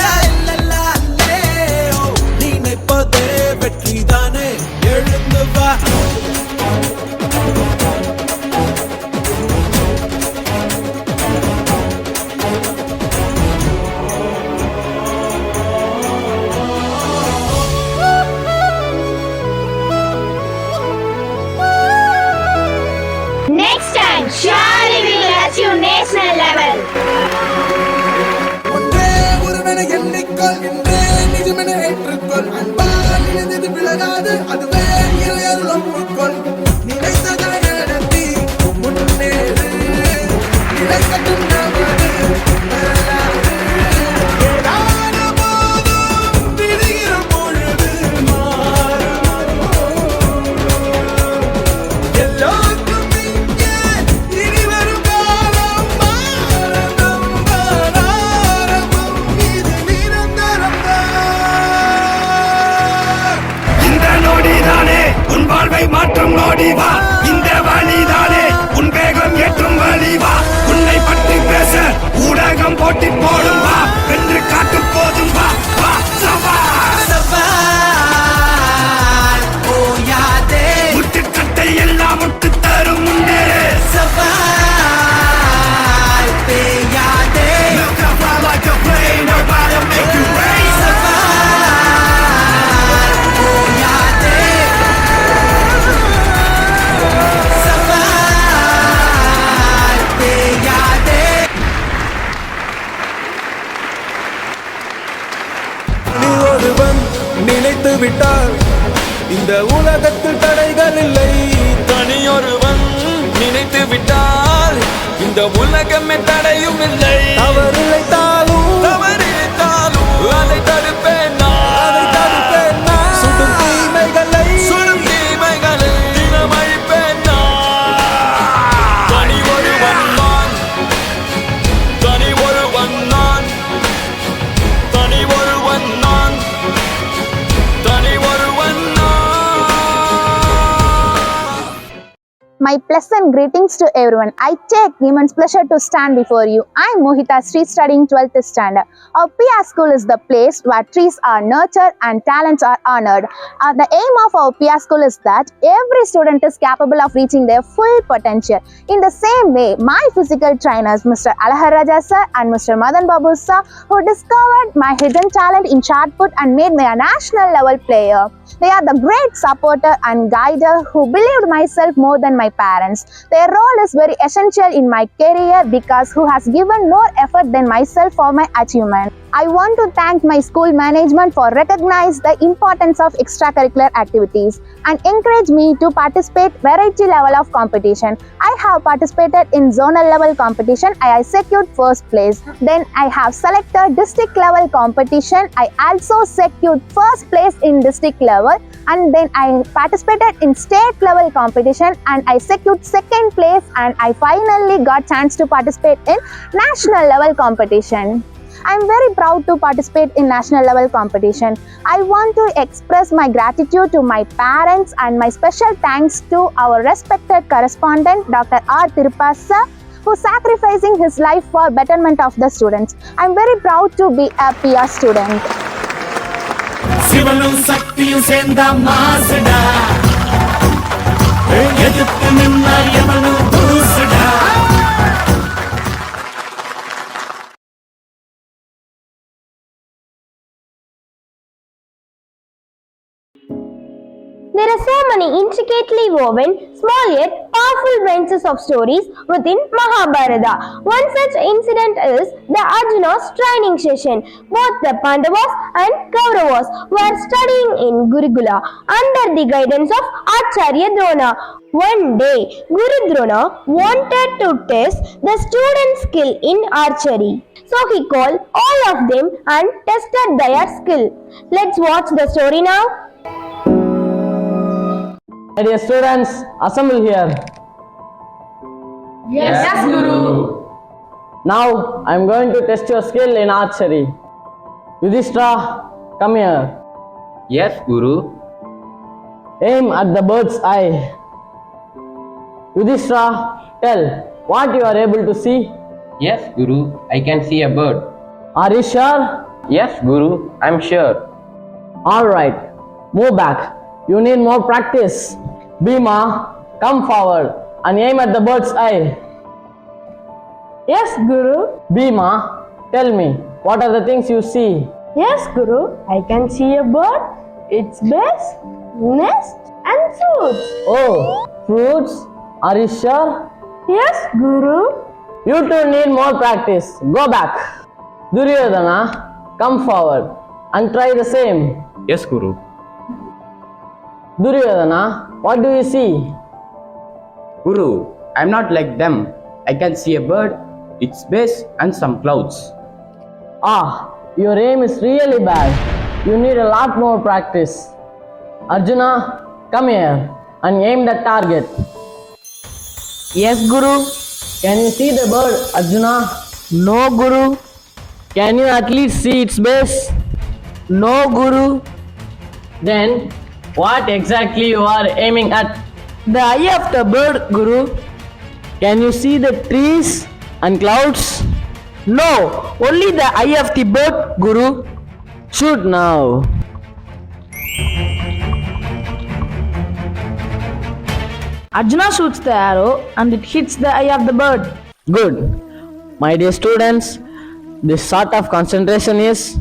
லா இல்லல்லா லேயோ. நினைப்பதே வெற்றிதானே. எழுந்து வா. Next time, surely we will achieve national level. ஒன்றே ஒருவனை எண்ணிக்கொள், என்றே நிஜமென ஏற்றுக்கொள். அன்பால் நினைந்தது விலகாது, அதுவே இறையருள் ஒப்புக்கொள். நினைத்ததை நடத்தி முன்னேறு. நினைக்கட்டும் நமது வரலாறு. ஏதான போதும் விடுகிற பொழுது மாறும். எல்லோருக்கும் இங்கே இனி வரும் காலம் ஆரம்பம் ஆரம்பம். இது நிரந்தரம்தான். இந்த நொடிதானே உன் வாழ்வை மாற்றும் நொடி வா. இந்த வழிதானே உன் வேகம் ஏற்றும் வழி வா. உன்னை பற்றி பேச ஊடகம் போட்டி போடும் வா. வென்று காட்டு போதும் வா. வா சவால். சவால் ஓயாதே. முட்டுக்கட்டை எல்லாம் முட்டு தரும் முன்னே. சவால் பேயாதே. Look up fly like a plane, nobody make you rain. சவால் ஓயாதே. சவால் பேயாதே. நீ ஒருவன் நினைத்து விட்டால் இந்த உலகத்தில் தடைகள் இல்லை. தனியொருவன் நினைத்து விட்டால் இந்த உலகமே தடையும் இல்லை. தவறிழைத்தாலும் அதை தடுப்பேன் நான். சுடும் தீமைகளை தினம் அழிப்பேன் நான். தனி ஒருவன் நான். தனி ஒருவன் நான். தனி ஒருவன் நான். தனி ஒருவன் நான். My pleasant greetings to everyone. I take immense pleasure to stand before you. I am Mohita Sri, studying 12th standard. Our PR school is the place where trees are nurtured and talents are honored. The aim of our PR school is that every student is capable of reaching their full potential. In the same way, my physical trainers, Mr. Alahar Raja sir and Mr. Madan Babu sir, who discovered my hidden talent in shot put and made me a national level player. They are the great supporter and guider who believed myself more than my parents. Their role is very essential in my career because who has given more effort than myself for my achievement. I want to thank my school management for recognizing the importance of extracurricular activities and encourage me to participate variety level of competition. I have participated in zonal level competition. I secured first place. Then I have selected district level competition. I also secured first place in district level, and then I participated in state level competition and I secured second place, and I finally got chance to participate in national level competition. I am very proud to participate in national level competition. I want to express my gratitude to my parents and my special thanks to our respected correspondent Dr. R. Tiruppa sir, who sacrificing his life for betterment of the students. I am very proud to be a PR student. சிவனும் சக்தியும் சேர்ந்த மாசுடா எதிர்த்து நின்னா எவனும் தூசுடா There are so many intricately woven, small yet powerful branches of stories within Mahabharata. One such incident is the Arjuna's training session. Both the Pandavas and Kauravas were studying in Gurukula under the guidance of Acharya Drona. One day, Guru Drona wanted to test the students' skill in archery. So he called all of them and tested their skill. Let's watch the story now. My dear students, assemble here. Yes, Guru. Now I am going to test your skill in archery. Yudhishthira, come here. Yes, Guru. Aim at the bird's eye. Yudhishthira, tell what you are able to see. Yes, Guru. I can see a bird. Are you sure? Yes, Guru. I'm sure. Alright, move back. You need more practice. Bhima, come forward and aim at the bird's eye. Yes, Guru. Bhima, tell me, what are the things you see? Yes, Guru. I can see a bird, its base, nest, and fruits. Oh, fruits? Are you sure? Yes, Guru. You two need more practice. Go back. Duryodhana, come forward and try the same. Yes, Guru. Duryodhana, what do you see? Guru, I'm not like them. I can see a bird, its base, and some clouds. Ah, your aim is really bad. You need a lot more practice. Arjuna, come here and aim the target. Yes, Guru. Can you see the bird, Arjuna? No, Guru. Can you at least see its base? No, Guru. Then, what exactly you are aiming at? The eye of the bird, Guru. Can you see the trees and clouds? No, only the eye of the bird, Guru. Shoot now. Arjuna shoots the arrow and it hits the eye of the bird. Good. My dear students, this sort of concentration is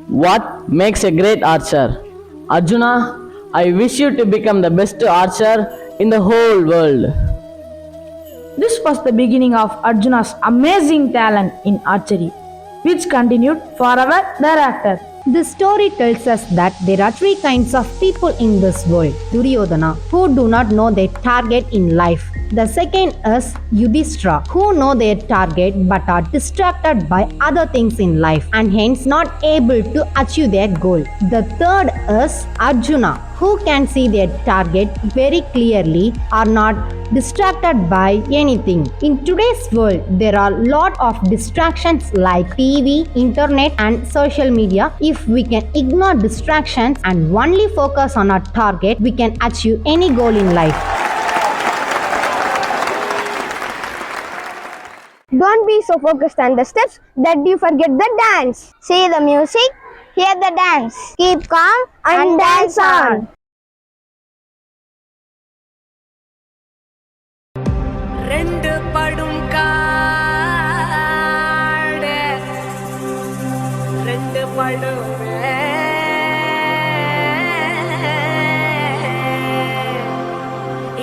what makes a great archer. Arjuna, I wish you to become the best archer in the whole world. This was the beginning of Arjuna's amazing talent in archery, which continued forever thereafter. This story tells us that there are three kinds of people in this world. Duryodhana, who do not know their target in life. The second is Yudhishthira, who know their target but are distracted by other things in life and hence not able to achieve their goal. The third is Arjuna, who can see their target very clearly, are not distracted by anything. In today's world, there are a lot of distractions like TV, internet and social media. If we can ignore distractions and only focus on our target, we can achieve any goal in life. Don't be so focused on the steps that you forget the dance. See the music, hear the dance. Keep calm and dance on. ரெண்டு படும் காடு ரெண்டு படும்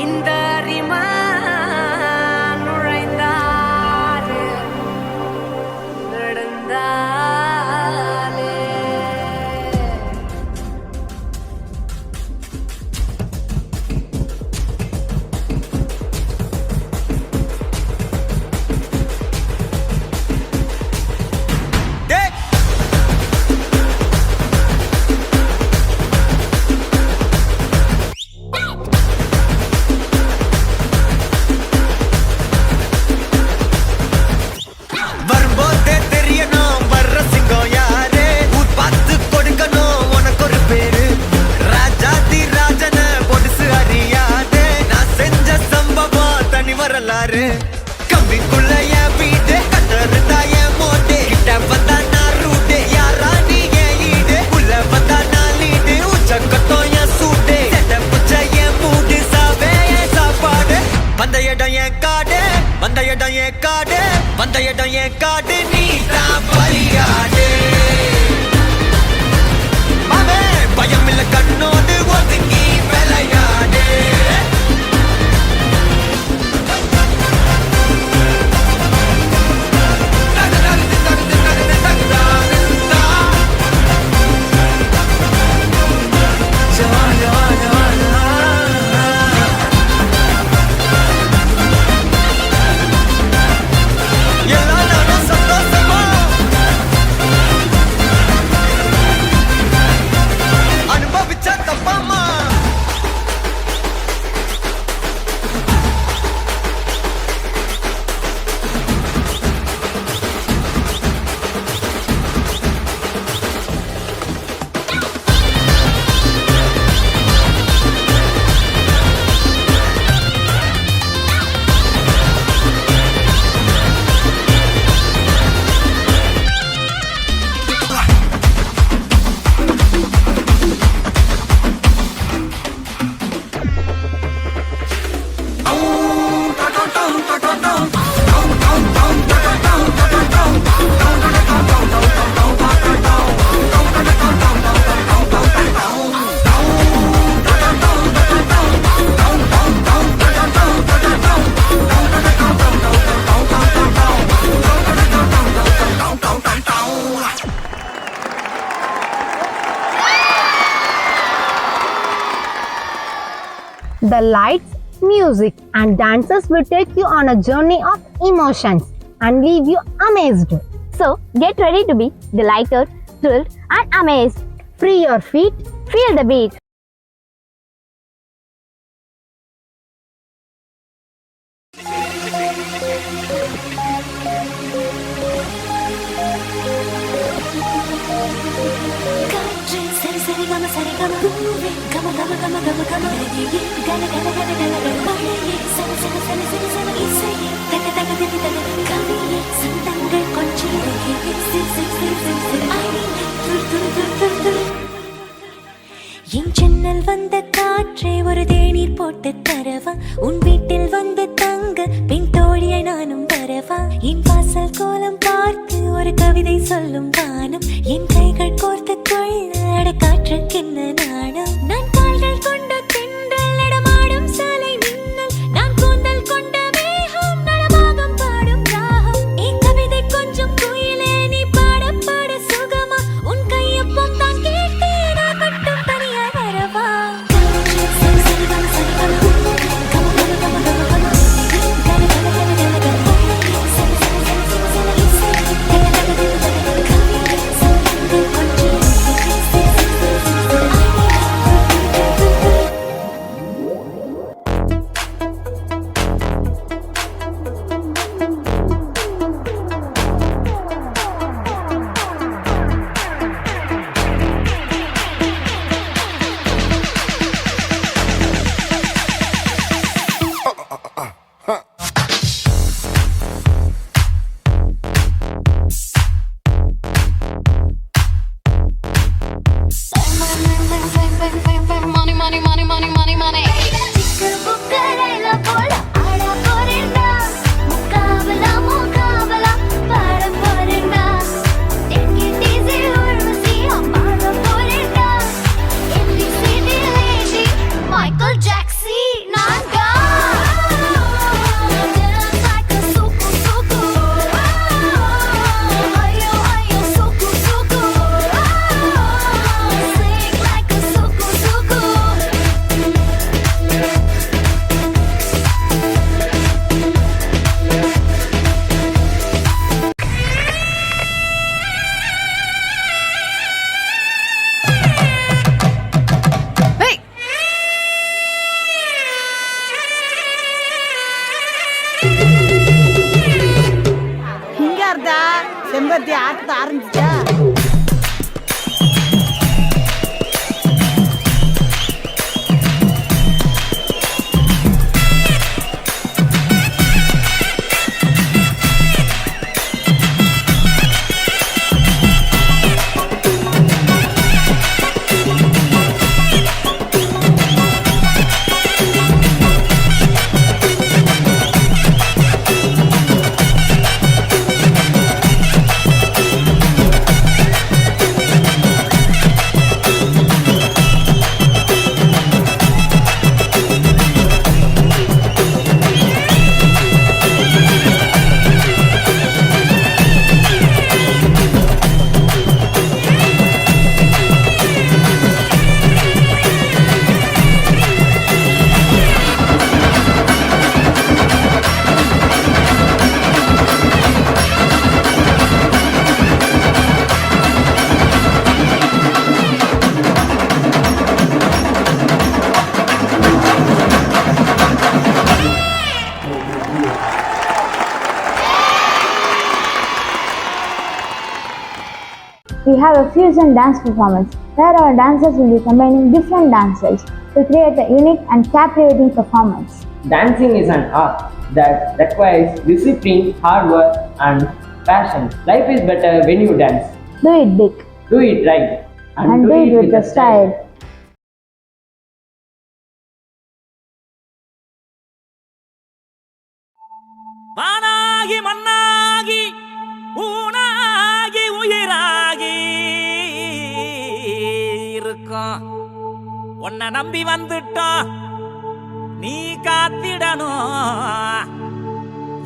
இந்த ரிமா நுழைந்தாரு நடந்தாலே வரும்போதே தெரியணும் வர்ற சிங்கம் யாரு ஊர் பார்த்து கொடுக்கணும் உனக்கு ஒரு பேரு ராஜாதி ராஜன பொடுசு அறியாதே நான் செஞ்ச சம்பவம் தனி வரலாறு கம்பிக்குள்ள என் வீடு கட்டறுதா என் மோட்டே கிட்ட வந்தா நான் ரூட்டே யாரா நீ என் ஈடு உள்ள வந்தா நான் லீடு உச்சக்கட்டம் என் சூட்டே செட்ட புச்ச என் மூடு சாவே என் சாப்பாடு வந்த இடம் என் காடு வந்த இடம் என் காடு வந்த இடம் என் காடு நீ தான் பலியாடு மாமே பயம் இல்ல கண்ணோடு ஒதுங்கி விளையாடு அனுபவிச்ச தப்பாமா The lights, music, and dances will take you on a journey of emotions and leave you amazed. So get ready to be delighted, thrilled, and amazed. Free your feet, Feel the beat. காற்று சரி சரி கம பூவே கம கம கம கம கம நதியே கல கல கல கல கல மழையே சல சல சல சல சல இசையே தக தக திதி தக கவியே சந்தங்கள் கொஞ்சியே சில் சில் சில் சில் சில் ஐயே துர் துர் துர் துர் துர் என் ஜன்னல் வந்த காற்றே ஒரு தேநீர் போட்டு தரவா உன் வீட்டில் வந்து தங்க பின் தோழியை நானும் வரவா என் வாசல் கோலம் பார்த்து ஒரு கவிதை சொல்லும் வானம் என் கைகள் கோர்த்து கொள்ள அட காற்றுக்கென்ன நாணம் நான் கால்கள் கொண்ட தென்றல் நடமாடும் சாலை மின்னல் நான் கூந்தல் கொண்ட மேகம் நடமாகம் பாடும் ராகம் என் கவிதை கொஞ்சம் குயிலே நீ பாட பாட சுகமா உன் கையப்பம் தான் கேட்டேன் நான் மட்டும் தனியா வரவா சரி சரி கம சரி கம கம கம கம கம கம கம கல கல கல கல கல சரி சரி சரி சரி இசை தக தக தக தக கவியே இங்க இருந்தா செம்பருத்தி ஆட்ட ஆரம்பிச்சா We have a fusion dance performance where our dancers will be combining different dance styles to create a unique and captivating performance. Dancing is an art that requires discipline, hard work, and passion. Life is better when you dance. Do it big. Do it right. And do it with a style. வானாகி மண்ணாகி ஊனாகி உயிராகி இருக்கோம். உன்னை நம்பி வந்துட்டோம், நீ காத்திடணும்,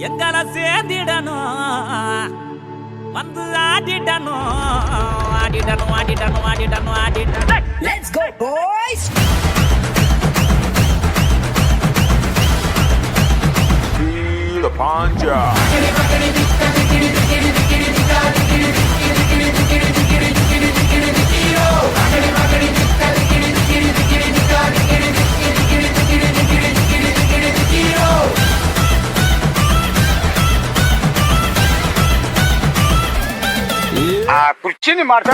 எங்களை சேர்ந்திடணும், வந்து ஆடிடணும் ஆடிடணும் ஆடிடணும் ஆடிடணும் ஆடிடணும். Let's go boys. The Panja. ಕುರ್ಚಿನಿ ಮಾಡ್ತಾ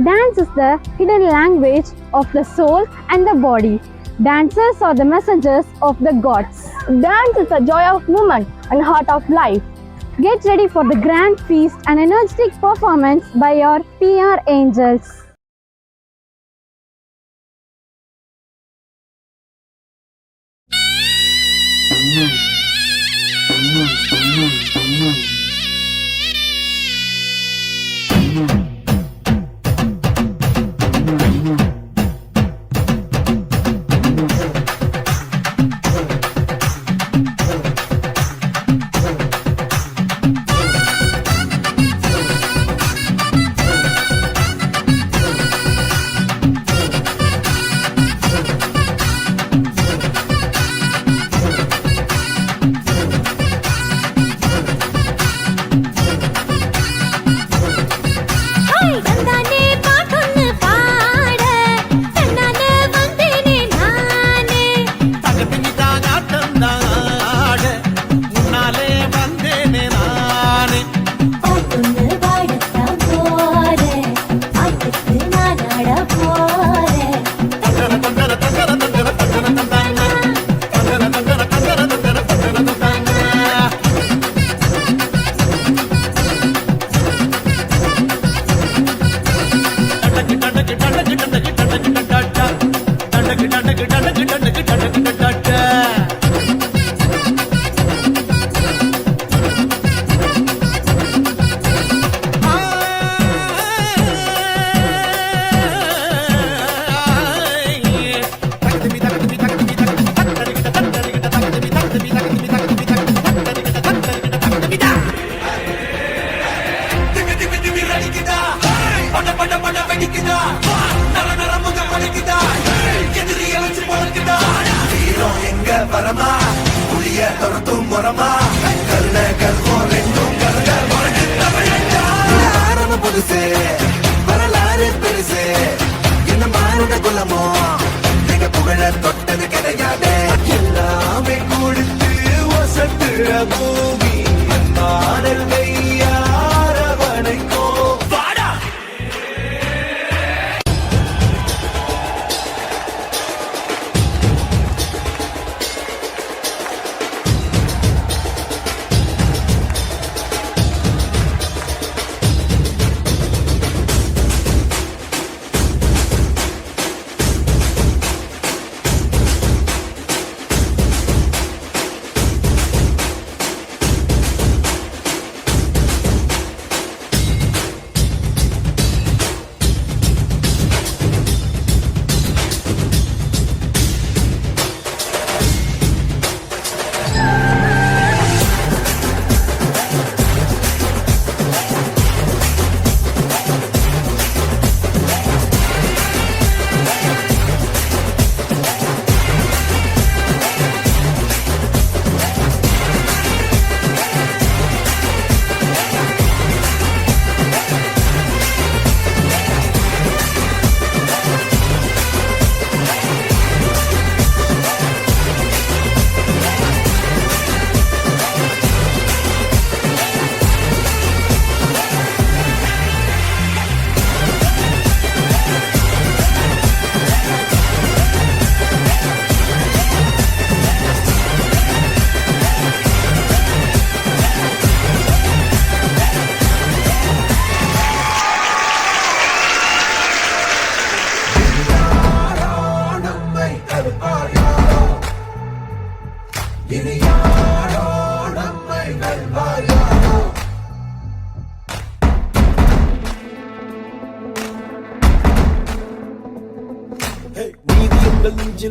Dance is the hidden language of the soul and the body. Dancers are the messengers of the gods. Dance is the joy of movement and heart of life. Get ready for the grand feast and energetic performance by your PR angels.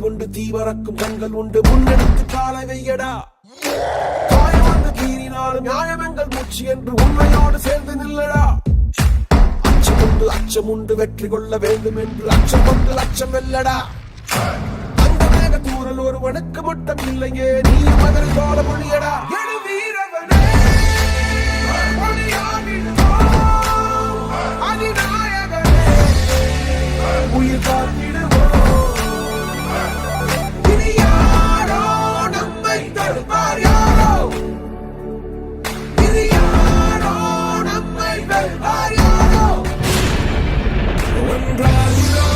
கொண்டு தீவரக்கும் கண்கள் உண்டு முன்னெடுத்து காலை வையடா காயமந்து கீறினாலும் நியாயமெங்கள் மூச்சு என்று உண்மையோடு சேர்ந்து நில்லடா அச்சம் உண்டு வெற்றி கொள்ள வேண்டும் என்று அச்சம் கொண்டு லட்சம் வெல்லடா அந்த மேக தூரல் ஒருவனுக்கு மட்டும் இல்லையே நீயும் அதில் தோட மொழியடா உயிர் காத்திடுவோம் இனி யாரோ நம்மை தடுப்பார் யாரோ இனி யாரோ நம்மை வெல்வார் யாரோ ஒன்றாகிறோம்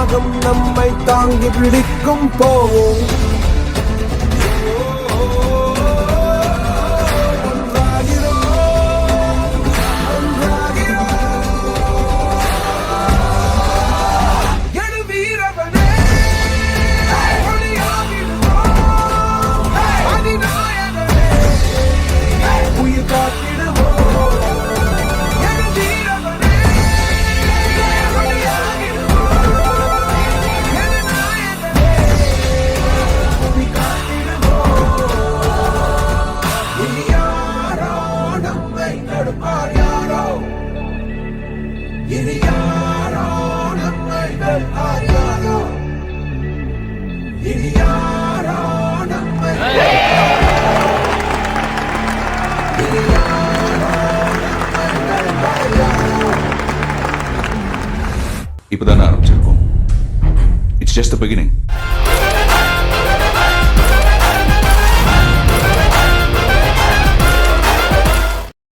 தாகம் நம்மை தாங்கி பிடிக்கும் போவோம் இப்பதான் ஆரம்பிச்சிருக்கோம். It's just the beginning.